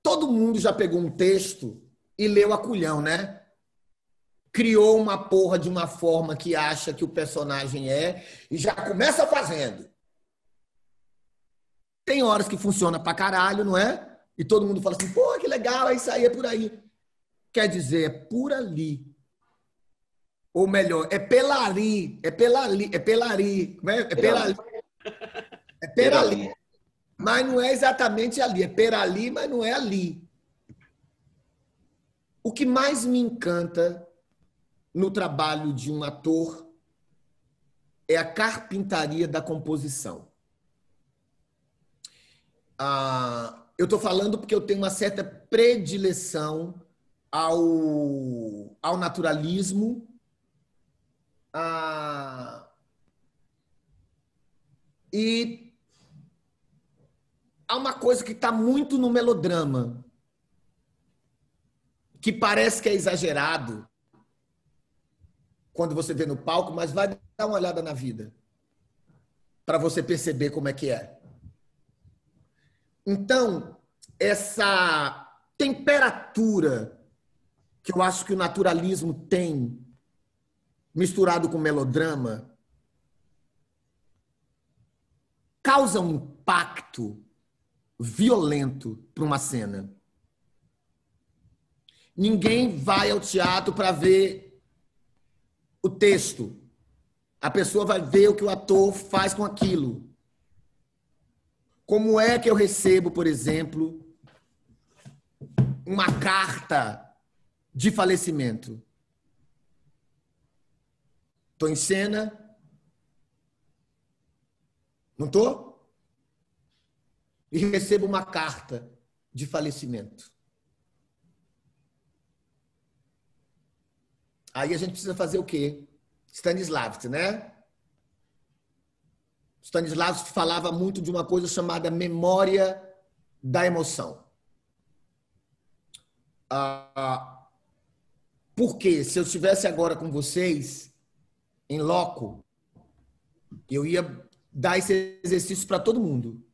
Todo mundo já pegou um texto e leu a culhão, né? Criou uma porra de uma forma que acha que o personagem é e já começa fazendo. Tem horas que funciona pra caralho, não é? E todo mundo fala assim, pô, que legal, é isso aí, é por aí. Quer dizer, é por ali. Ou melhor, é pelari, é pelari, é pelari. É pelari. É perali. Mas não é exatamente ali. É perali, mas não é ali. O que mais me encanta no trabalho de um ator é a carpintaria da composição. Eu estou falando porque eu tenho uma certa predileção ao naturalismo, e há uma coisa que está muito no melodrama, que parece que é exagerado quando você vê no palco, mas vai dar uma olhada na vida para você perceber como é que é. Então, essa temperatura que eu acho que o naturalismo tem, misturado com melodrama, causa um impacto violento para uma cena. Ninguém vai ao teatro para ver o texto. A pessoa vai ver o que o ator faz com aquilo. Como é que eu recebo, por exemplo, uma carta de falecimento? Estou em cena? Não estou? E recebo uma carta de falecimento. Aí a gente precisa fazer o quê? Stanislavski, né? Stanislavski falava muito de uma coisa chamada memória da emoção. Porque se eu estivesse agora com vocês, em loco, eu ia dar esse exercício para todo mundo.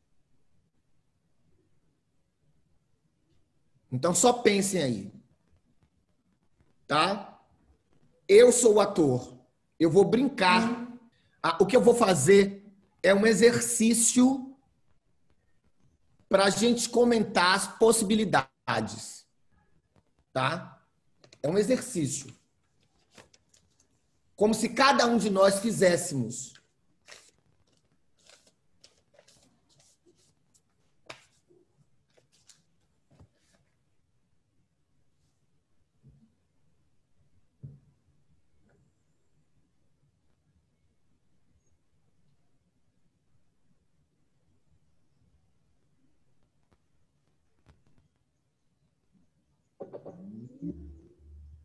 Então, só pensem aí. Tá? Eu sou o ator. Eu vou brincar. O que eu vou fazer é um exercício para a gente comentar as possibilidades. Tá? É um exercício. como se cada um de nós fizéssemos.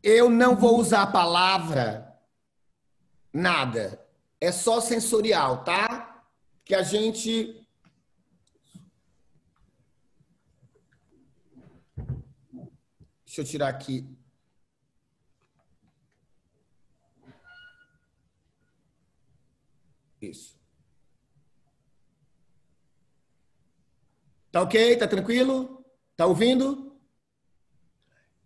Eu não vou usar a palavra nada. É só sensorial, tá? Que a gente... Deixa eu tirar aqui. Isso. Tá ok? Tá tranquilo? Tá ouvindo?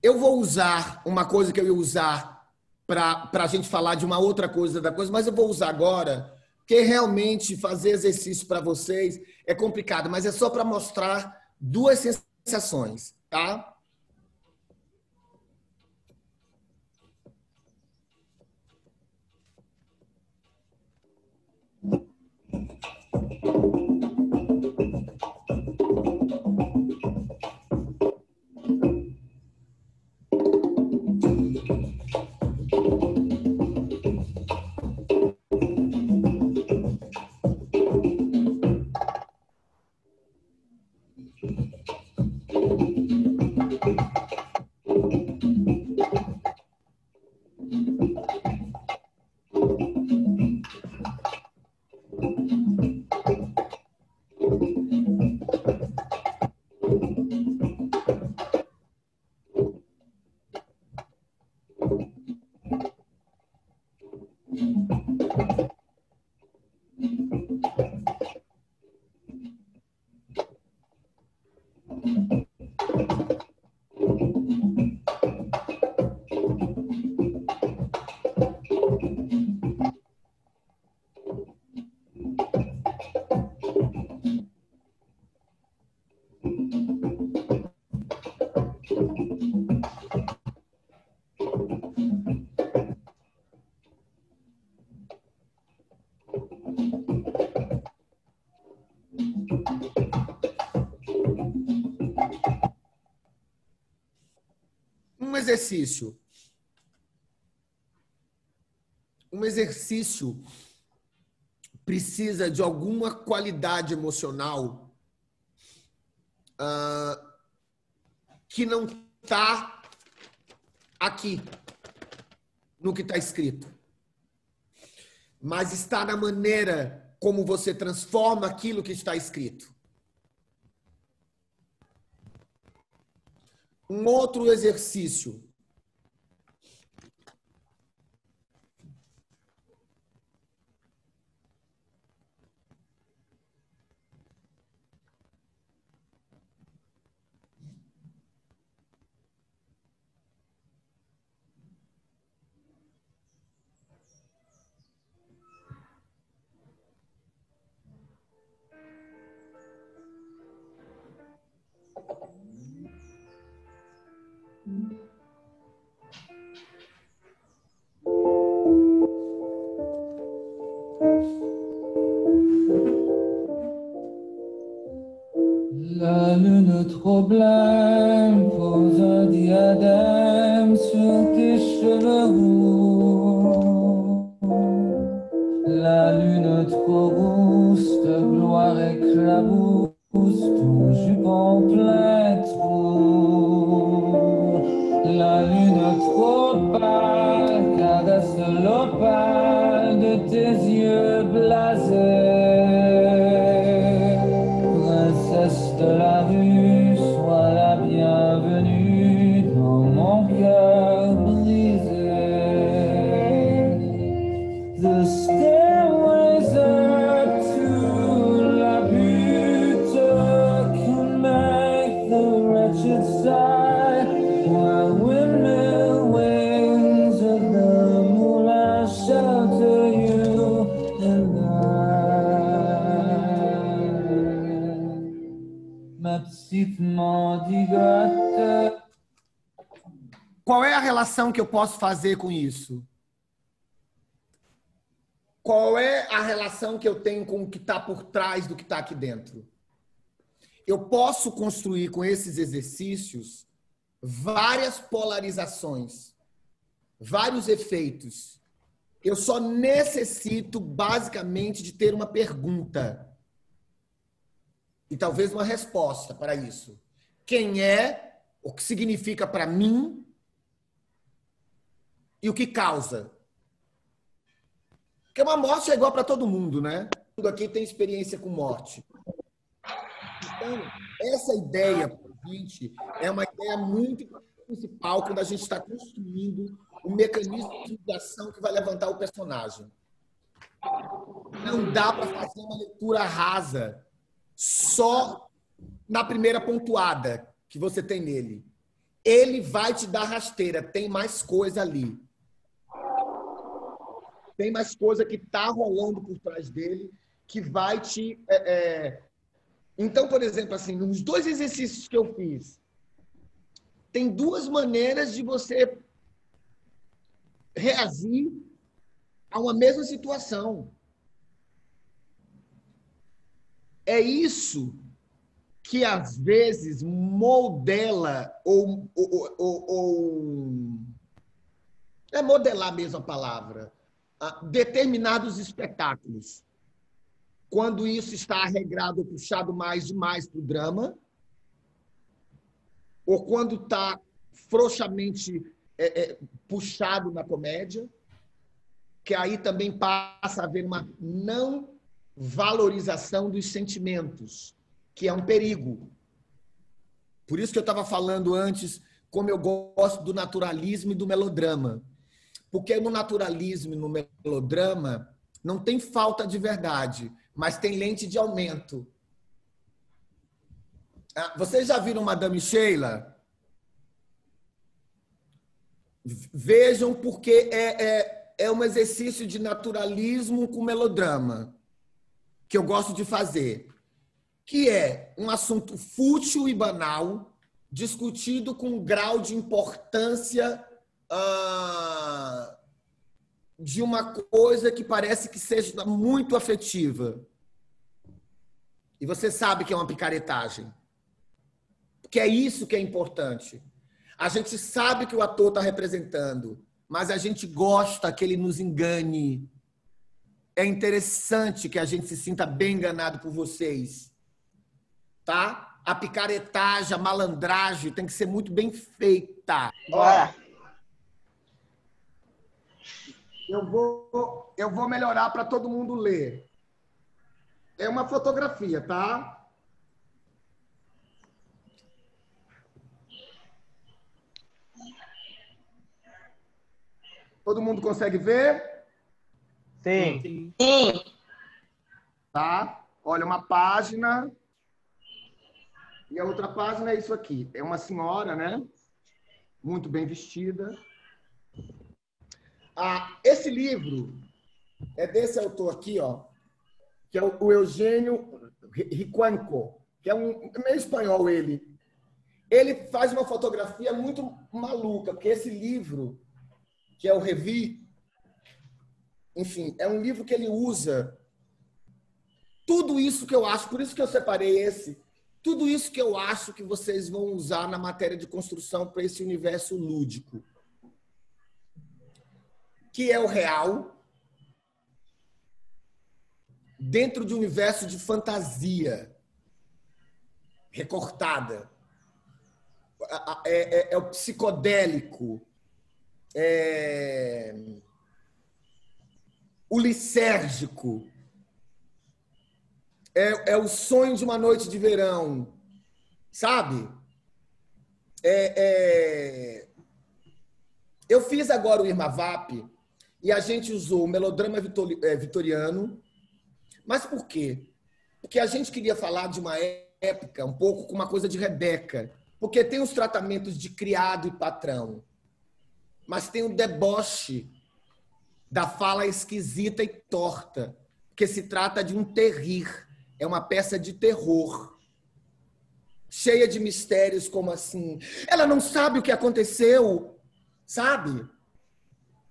Eu vou usar uma coisa que eu ia usar para a gente falar de uma outra coisa da coisa, mas eu vou usar agora, porque realmente fazer exercício para vocês é complicado, mas é só para mostrar duas sensações, tá? Um exercício. Um exercício precisa de alguma qualidade emocional que não está aqui no que está escrito, mas está na maneira como você transforma aquilo que está escrito. Um outro exercício. La lune trop blanche pose un diadème sur tes cheveux roux. La lune trop rousse de gloire éclabousse ton jupon plein trou. La lune trop pâle caresse l'opale de tes yeux blasés. Princesse de la rue, sois la bienvenue dans mon cœur brisé. The stairways up to la butte can make the wretched sigh, while windmill wings of the moonlight shelter you and I. Ma petite mendigote. Qual é a relação que eu posso fazer com isso? qual é a relação que eu tenho com o que está por trás do que está aqui dentro? Eu posso construir com esses exercícios várias polarizações, vários efeitos. Eu só necessito, basicamente, de ter uma pergunta e talvez uma resposta para isso. Quem é, o que significa para mim e o que causa. Porque uma morte é igual para todo mundo, né? Tudo aqui tem experiência com morte. Então, essa ideia, gente, é uma ideia muito principal quando a gente está construindo o mecanismo de ação que vai levantar o personagem. Não dá para fazer uma leitura rasa só na primeira pontuada que você tem nele. Ele vai te dar rasteira, tem mais coisa ali. Tem mais coisa que está rolando por trás dele que vai te... Então, por exemplo, assim, nos 2 exercícios que eu fiz, tem 2 maneiras de você reagir a uma mesma situação. É isso que, às vezes, modela ou é modelar mesmo a palavra, determinados espetáculos. Quando isso está regrado ou puxado mais demais para o drama, ou quando está frouxamente puxado na comédia, que aí também passa a haver uma não valorização dos sentimentos, que é um perigo. Por isso que eu estava falando antes como eu gosto do naturalismo e do melodrama. Porque no naturalismo e no melodrama não tem falta de verdade, mas tem lente de aumento. Vocês já viram Madame Sheila? Vejam, porque é um exercício de naturalismo com melodrama que eu gosto de fazer, que é um assunto fútil e banal, discutido com um grau de importância de uma coisa que parece que seja muito afetiva. E você sabe que é uma picaretagem. Porque é isso que é importante. A gente sabe que o ator está representando, mas a gente gosta que ele nos engane. É interessante que a gente se sinta bem enganado por vocês. Tá? A picaretagem, a malandragem tem que ser muito bem feita. Bora. Eu vou melhorar para todo mundo ler. É uma fotografia, tá? Todo mundo consegue ver? Sim. Sim. Tá? Olha, uma página. E a outra página é isso aqui. É uma senhora, né? Muito bem vestida. Esse livro é desse autor aqui, ó, que é o Eugênio Ricuanco, que é meio espanhol ele. Ele faz uma fotografia muito maluca, porque esse livro, que é o Revi, enfim, é um livro que ele usa tudo isso que eu acho, por isso que eu separei esse, tudo isso que eu acho que vocês vão usar na matéria de construção para esse universo lúdico, que é o real, dentro de um universo de fantasia recortada. É o psicodélico, o lisérgico, é o sonho de uma noite de verão, sabe? Eu fiz agora o Irmavap e a gente usou o melodrama vitoriano. Mas por quê? Porque a gente queria falar de uma época um pouco com uma coisa de Rebeca. Porque tem os tratamentos de criado e patrão. Mas tem o deboche da fala esquisita e torta. Porque se trata de um terrir. É uma peça de terror. Cheia de mistérios como assim. Ela não sabe o que aconteceu, sabe?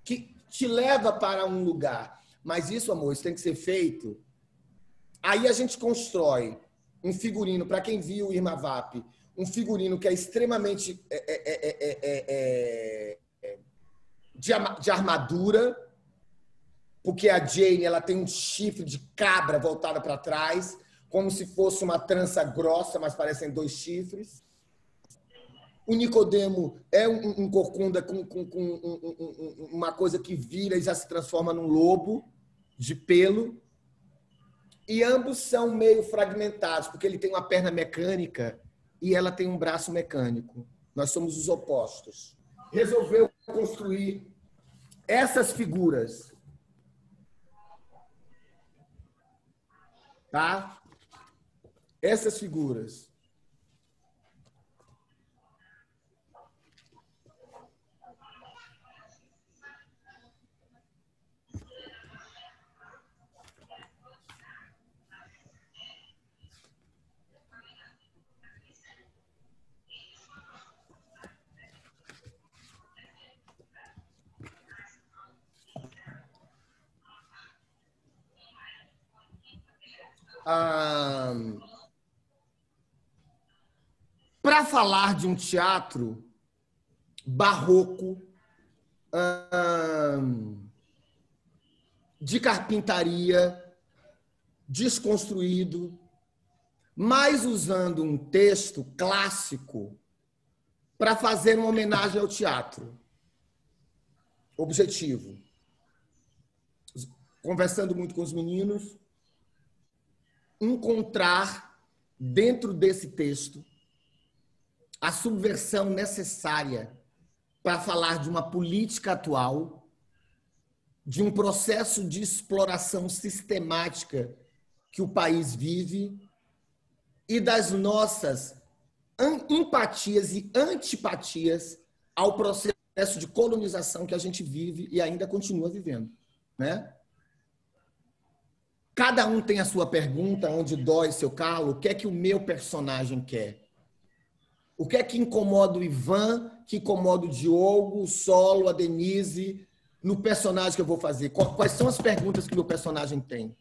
Que te leva para um lugar. Mas isso, amor, isso tem que ser feito. Aí a gente constrói um figurino, para quem viu o Irma Vap, um figurino que é extremamente de armadura, porque a Jane ela tem um chifre de cabra voltada para trás, como se fosse uma trança grossa, mas parecem 2 chifres. O Nicodemo é um corcunda com uma coisa que vira e já se transforma num lobo de pelo. E ambos são meio fragmentados, porque ele tem uma perna mecânica e ela tem um braço mecânico. Nós somos os opostos. Resolveu construir essas figuras. Tá? Essas figuras. Para falar de um teatro barroco, de carpintaria, desconstruído, mas usando um texto clássico para fazer uma homenagem ao teatro. Objetivo. Conversando muito com os meninos, encontrar dentro desse texto a subversão necessária para falar de uma política atual, de um processo de exploração sistemática que o país vive e das nossas empatias e antipatias ao processo de colonização que a gente vive e ainda continua vivendo, né? Cada um tem a sua pergunta, onde dói seu calo, o que é que o meu personagem quer? O que é que incomoda o Ivan, que incomoda o Diogo, o Solo, a Denise, no personagem que eu vou fazer? Quais são as perguntas que o meu personagem tem?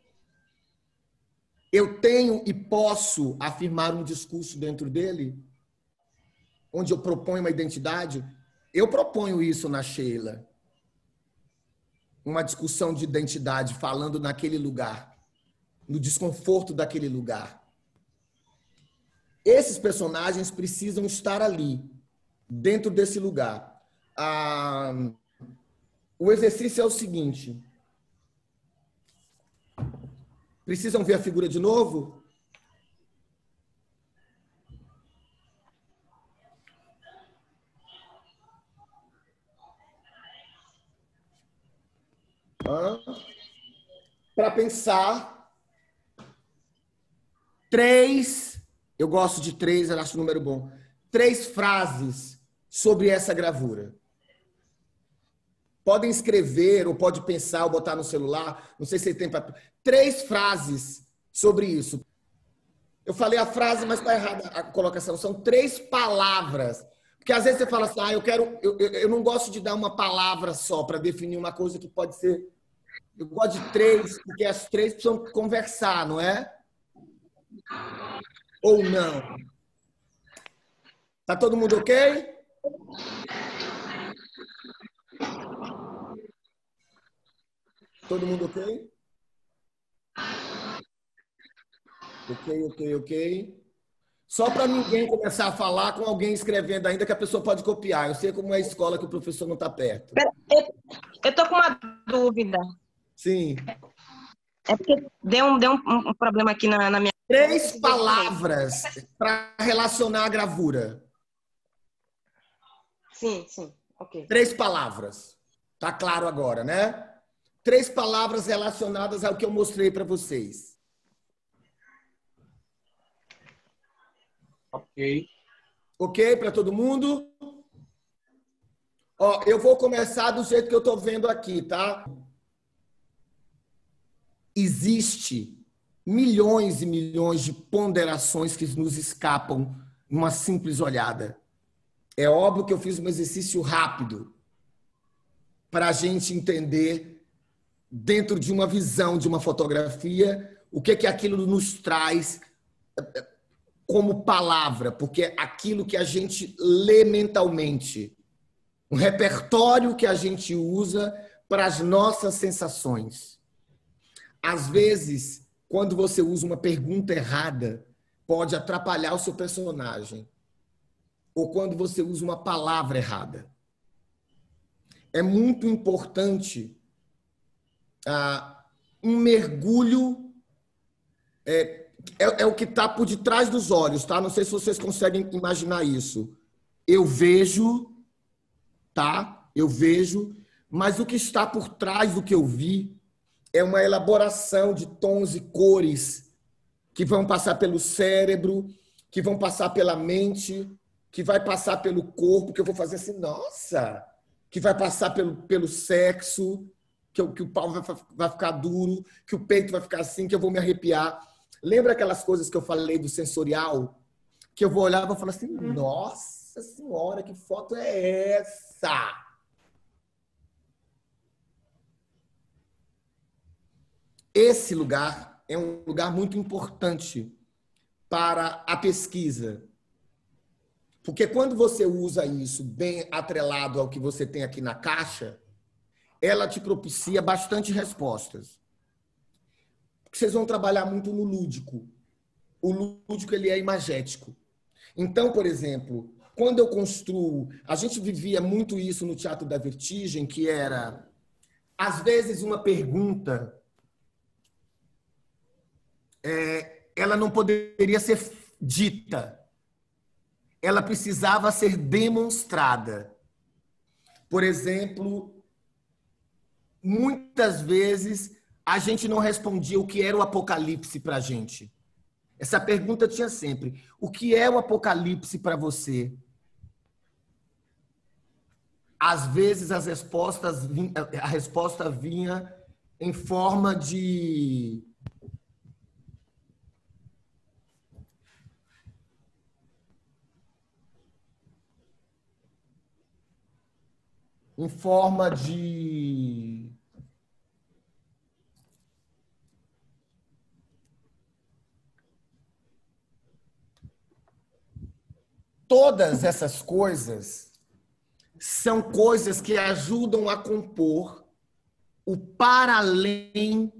Eu tenho e posso afirmar um discurso dentro dele, onde eu proponho uma identidade? Eu proponho isso na Sheila. Uma discussão de identidade, falando naquele lugar, no desconforto daquele lugar. Esses personagens precisam estar ali, dentro desse lugar. O exercício é o seguinte. Precisam ver a figura de novo? Para pensar 3, eu gosto de 3, eu acho um número bom. 3 frases sobre essa gravura. Podem escrever, ou pode pensar, ou botar no celular. Não sei se tem papel. 3 frases sobre isso. Eu falei a frase, mas está errada a colocação. São 3 palavras. Porque às vezes você fala assim, eu não gosto de dar uma palavra só para definir uma coisa que pode ser. Eu gosto de 3, porque as 3 precisam conversar, não é? Ou não? Tá todo mundo ok? Todo mundo ok? Ok. Só para ninguém começar a falar com alguém escrevendo ainda que a pessoa pode copiar. Eu sei como é a escola que o professor não está perto. Eu tô com uma dúvida. Sim. É porque deu um problema aqui na minha... 3 palavras para relacionar a gravura. Sim, ok. 3 palavras. Tá claro agora, né? 3 palavras relacionadas ao que eu mostrei para vocês. Ok. Ok para todo mundo? Ó, eu vou começar do jeito que eu estou vendo aqui, tá? Existe milhões e milhões de ponderações que nos escapam numa simples olhada. É óbvio que eu fiz um exercício rápido para a gente entender dentro de uma visão de uma fotografia, o que aquilo nos traz como palavra, porque é aquilo que a gente lê mentalmente, um repertório que a gente usa para as nossas sensações. Às vezes, quando você usa uma pergunta errada, pode atrapalhar o seu personagem. Ou quando você usa uma palavra errada. É muito importante um mergulho, é o que está por detrás dos olhos, tá? Não sei se vocês conseguem imaginar isso. Eu vejo, tá? Eu vejo, mas o que está por trás do que eu vi é uma elaboração de tons e cores que vão passar pelo cérebro, que vão passar pela mente, que vai passar pelo corpo, que eu vou fazer assim, nossa, que vai passar pelo sexo, que o pau vai ficar duro, que o peito vai ficar assim, que eu vou me arrepiar. Lembra aquelas coisas que eu falei do sensorial? Que eu vou olhar e vou falar assim, nossa senhora, que foto é essa? Esse lugar é um lugar muito importante para a pesquisa. Porque quando você usa isso bem atrelado ao que você tem aqui na caixa, ela te propicia bastante respostas. Porque vocês vão trabalhar muito no lúdico. O lúdico, ele é imagético. Então, por exemplo, quando eu construo... A gente vivia muito isso no Teatro da Vertigem, que era, às vezes, uma pergunta... ela não poderia ser dita. Ela precisava ser demonstrada. Por exemplo, muitas vezes a gente não respondia o que era o Apocalipse para a gente. Essa pergunta tinha sempre: o que é o Apocalipse para você? Às vezes a resposta vinha em forma de... Todas essas coisas são coisas que ajudam a compor o para-além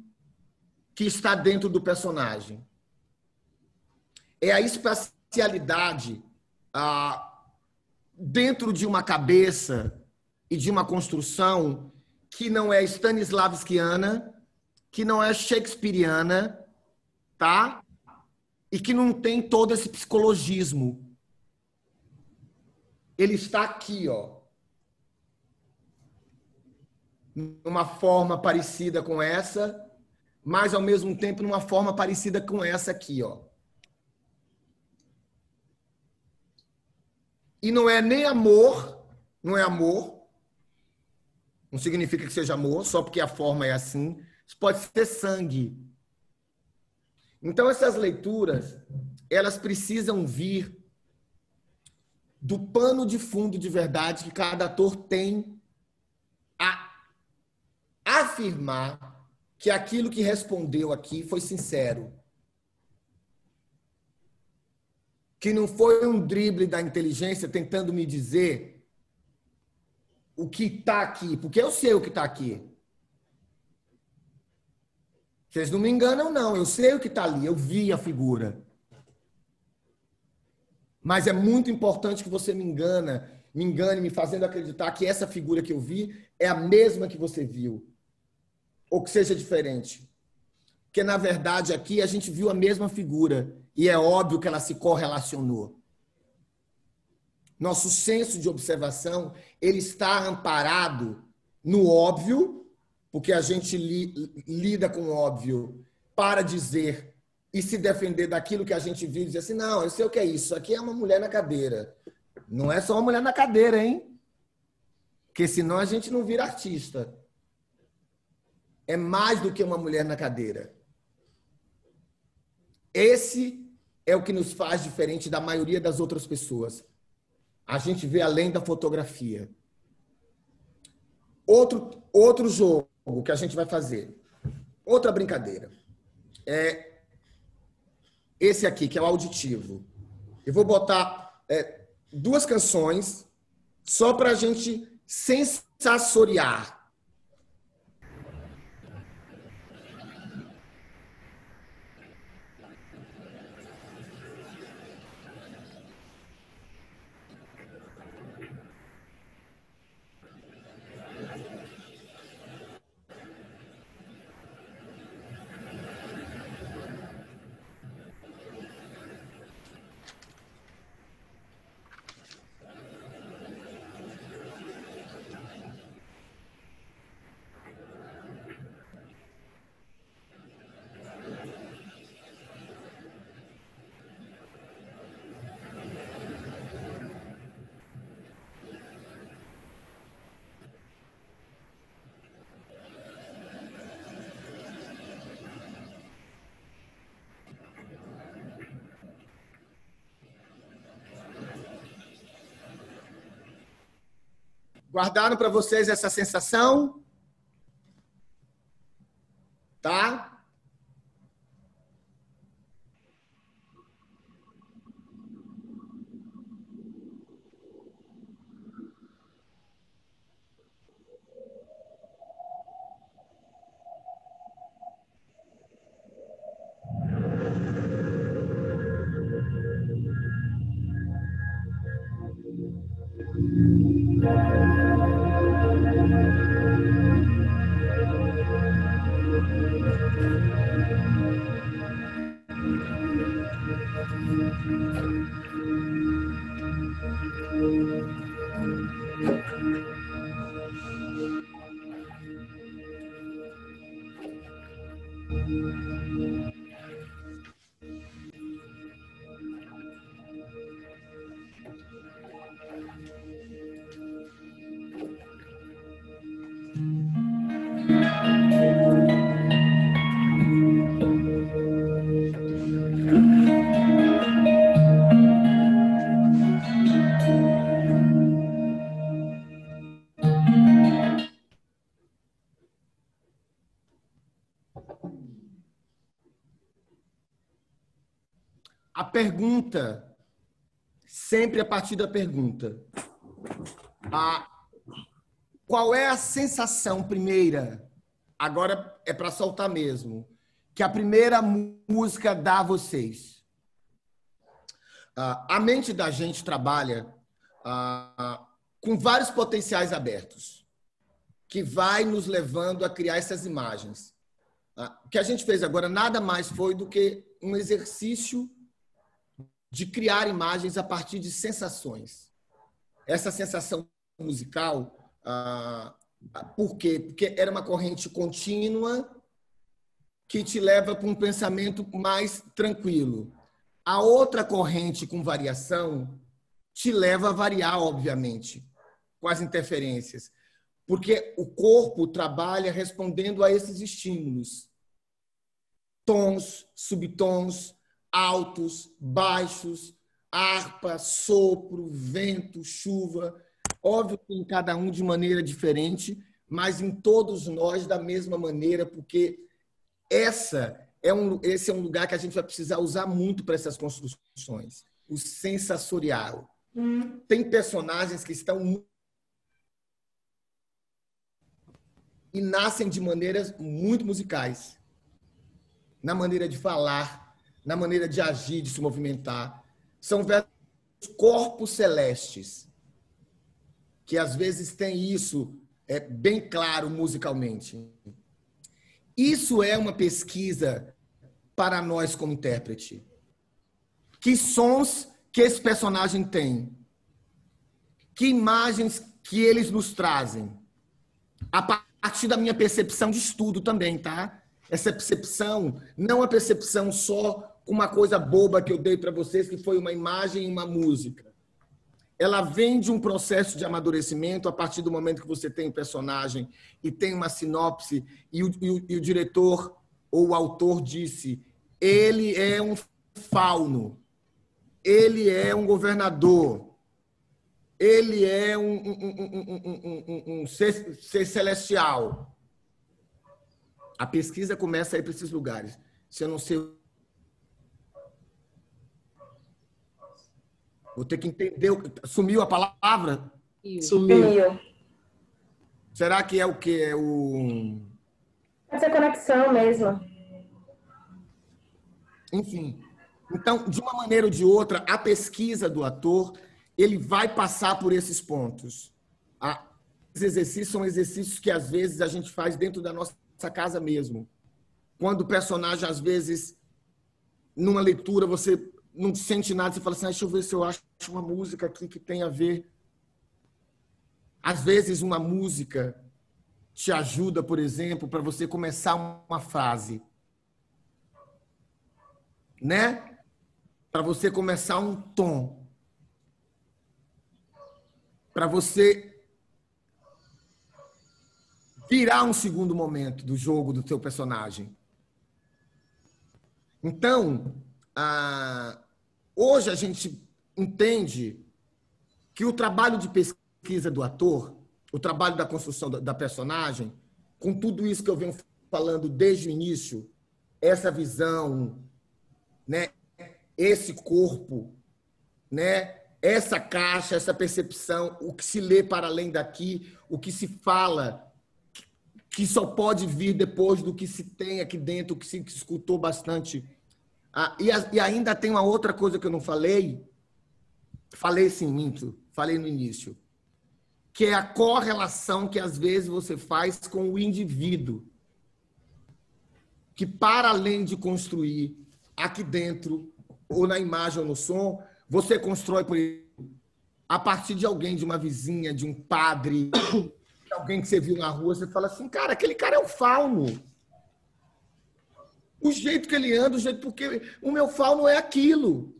que está dentro do personagem. É a espacialidade dentro de uma cabeça e de uma construção que não é stanislavskiana, que não é shakespeariana, tá? E que não tem todo esse psicologismo. Ele está aqui, ó. Numa forma parecida com essa, mas ao mesmo tempo numa forma parecida com essa aqui, ó. E não é nem amor, não é amor. Não significa que seja amor, só porque a forma é assim. Isso pode ser sangue. Então, essas leituras, elas precisam vir do pano de fundo de verdade que cada ator tem a afirmar que aquilo que respondeu aqui foi sincero. Que não foi um drible da inteligência tentando me dizer o que está aqui, porque eu sei o que está aqui. Vocês não me enganam, não. Eu sei o que está ali, eu vi a figura. Mas é muito importante que você me engane, me fazendo acreditar que essa figura que eu vi é a mesma que você viu. Ou que seja diferente. Porque, na verdade, aqui a gente viu a mesma figura. E é óbvio que ela se correlacionou. Nosso senso de observação, ele está amparado no óbvio, porque a gente lida com o óbvio para dizer e se defender daquilo que a gente viu e dizer assim, não, eu sei o que é isso aqui é uma mulher na cadeira. Não é só uma mulher na cadeira, hein? Porque senão a gente não vira artista. É mais do que uma mulher na cadeira. Esse é o que nos faz diferente da maioria das outras pessoas. A gente vê além da fotografia. Outro jogo. que a gente vai fazer. Outra brincadeira. Esse aqui, que é o auditivo. Eu vou botar 2 canções só para a gente sensoriar. Guardaram para vocês essa sensação? Tá? A pergunta, sempre a partir da pergunta. Qual é a sensação primeira? Agora é para soltar mesmo. Que a primeira música dá a vocês. A mente da gente trabalha com vários potenciais abertos, que vai nos levando a criar essas imagens. O que a gente fez agora nada mais foi do que um exercício de criar imagens a partir de sensações. Essa sensação musical, por quê? Porque era uma corrente contínua que te leva para um pensamento mais tranquilo. A outra corrente com variação te leva a variar, obviamente, com as interferências, porque o corpo trabalha respondendo a esses estímulos. Tons, subtons, altos, baixos, harpa, sopro, vento, chuva. Óbvio que em cada um de maneira diferente, mas em todos nós da mesma maneira, porque esse é um lugar que a gente vai precisar usar muito para essas construções. O sensorial. Tem personagens que estão e nascem de maneiras muito musicais. Na maneira de falar, na maneira de agir, de se movimentar. São corpos celestes, que às vezes tem isso bem claro musicalmente. Isso é uma pesquisa para nós como intérprete. Que sons que esse personagem tem? Que imagens que eles nos trazem? A partir da minha percepção de estudo também, tá? Essa percepção, não a percepção só uma coisa boba que eu dei para vocês, que foi uma imagem e uma música. Ela vem de um processo de amadurecimento a partir do momento que você tem um personagem e tem uma sinopse e o diretor ou o autor disse: ele é um fauno, ele é um governador, ele é um ser celestial. A pesquisa começa a ir para esses lugares. Se eu não sei... Vou ter que entender... Sumiu a palavra? Sumiu. Será que é o quê? É o... Pode ser conexão mesmo. Enfim. Então, de uma maneira ou de outra, a pesquisa do ator, ele vai passar por esses pontos. Esses exercícios são exercícios que, às vezes, a gente faz dentro da nossa casa mesmo. Quando o personagem, às vezes, numa leitura, você não sente nada, você fala assim, deixa eu ver se eu acho uma música aqui que tem a ver. Às vezes, uma música te ajuda, por exemplo, para você começar uma frase. Né? Para você começar um tom. Para você virar um segundo momento do jogo do teu personagem. Então, hoje a gente entende que o trabalho de pesquisa do ator, o trabalho da construção da personagem, com tudo isso que eu venho falando desde o início, essa visão, né, esse corpo, né, essa caixa, essa percepção, o que se lê para além daqui, o que se fala, que só pode vir depois do que se tem aqui dentro, que se escutou bastante. E ainda tem uma outra coisa que eu não falei, falei sim, minto, falei no início, que é a correlação que às vezes você faz com o indivíduo, que para além de construir aqui dentro, ou na imagem ou no som, você constrói por a partir de alguém, de uma vizinha, de um padre, de alguém que você viu na rua, você fala assim, cara, aquele cara é o Fauno. O jeito que ele anda, o jeito porque o meu Fauno é aquilo.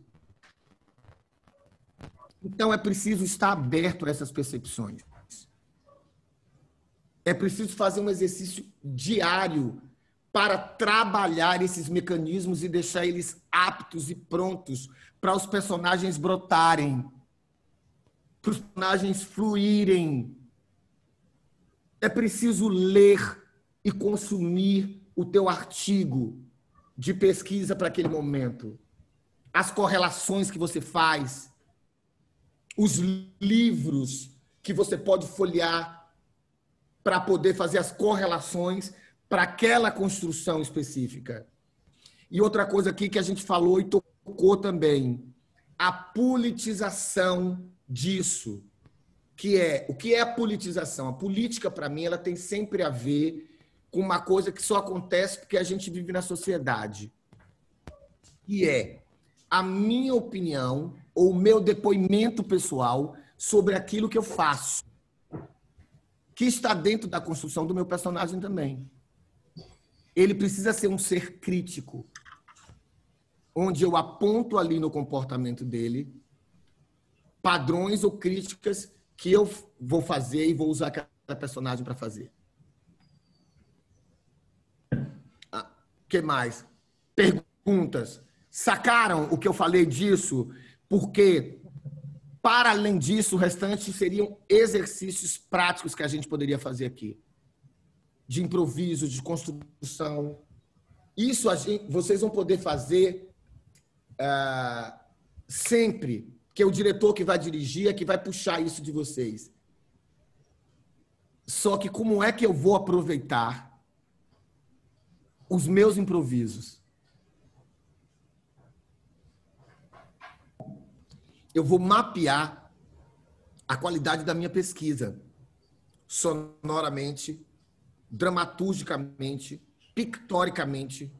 Então é preciso estar aberto a essas percepções. É preciso fazer um exercício diário para trabalhar esses mecanismos e deixar eles aptos e prontos para os personagens brotarem, para os personagens fluírem. É preciso ler e consumir o teu artigo de pesquisa para aquele momento, as correlações que você faz, os livros que você pode folhear para poder fazer as correlações para aquela construção específica. E outra coisa aqui que a gente falou e tocou também, a politização disso, que é, o que é a politização? A política, para mim, ela tem sempre a ver com uma coisa que só acontece porque a gente vive na sociedade. E é a minha opinião ou o meu depoimento pessoal sobre aquilo que eu faço, que está dentro da construção do meu personagem também. Ele precisa ser um ser crítico, onde eu aponto ali no comportamento dele padrões ou críticas que eu vou fazer e vou usar aquela personagem para fazer. O que mais? Perguntas. Sacaram o que eu falei disso? Porque, para além disso, o restante seriam exercícios práticos que a gente poderia fazer aqui. De improviso, de construção. Isso vocês vão poder fazer sempre, que é o diretor que vai dirigir, é que vai puxar isso de vocês. Só que como é que eu vou aproveitar os meus improvisos? Eu vou mapear a qualidade da minha pesquisa, sonoramente, dramaturgicamente, pictoricamente.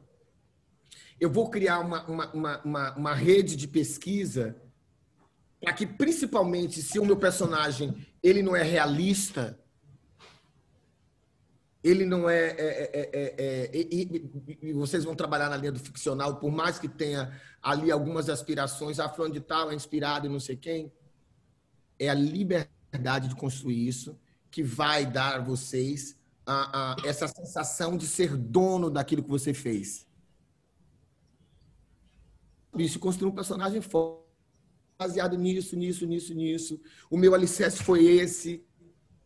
Eu vou criar uma rede de pesquisa para que, principalmente, se o meu personagem ele não é realista, ele não e vocês vão trabalhar na linha do ficcional, por mais que tenha ali algumas aspirações, a fulano de tal é inspirado em não sei quem, é a liberdade de construir isso que vai dar a vocês essa sensação de ser dono daquilo que você fez. Isso, construir um personagem forte, baseado nisso. O meu alicerce foi esse,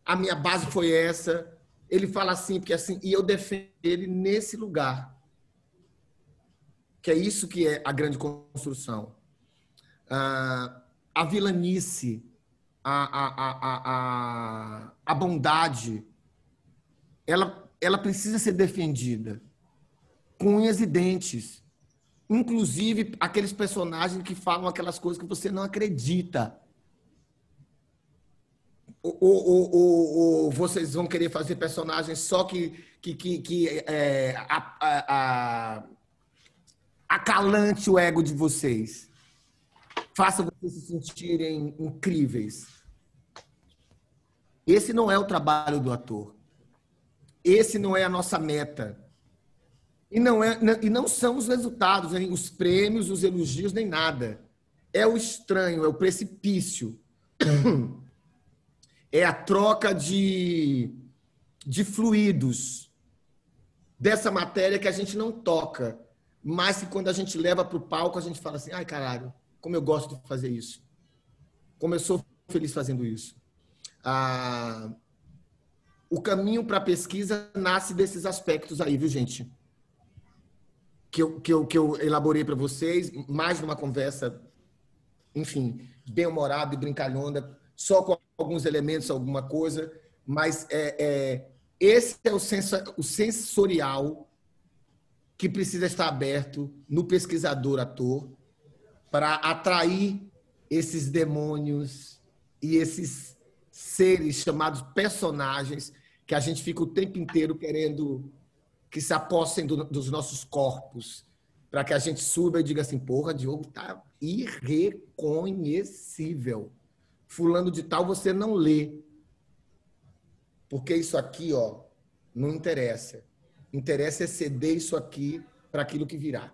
a minha base foi essa. Ele fala assim, porque assim, e eu defendo ele nesse lugar. Que é isso que é a grande construção. A vilanice, a bondade, ela precisa ser defendida com unhas e dentes. Inclusive, aqueles personagens que falam aquelas coisas que você não acredita. Ou vocês vão querer fazer personagens só que acalante o ego de vocês. Faça vocês se sentirem incríveis. Esse não é o trabalho do ator. Esse não é a nossa meta. E não são os resultados, nem os prêmios, os elogios, nem nada. É o estranho, é o precipício. É a troca de fluidos dessa matéria que a gente não toca, mas que quando a gente leva para o palco, a gente fala assim, ai, caralho, como eu gosto de fazer isso. Como eu sou feliz fazendo isso. O caminho para a pesquisa nasce desses aspectos aí, viu, gente? Que eu elaborei para vocês, mais numa conversa, enfim, bem-humorada e brincalhona, só com alguns elementos, alguma coisa, mas esse é o sensorial que precisa estar aberto no pesquisador-ator para atrair esses demônios e esses seres chamados personagens que a gente fica o tempo inteiro querendo que se apossem dos nossos corpos, para que a gente suba e diga assim, porra, Diogo tá irreconhecível. Fulano de tal você não lê. Porque isso aqui, ó, não interessa. Interessa é ceder isso aqui para aquilo que virá.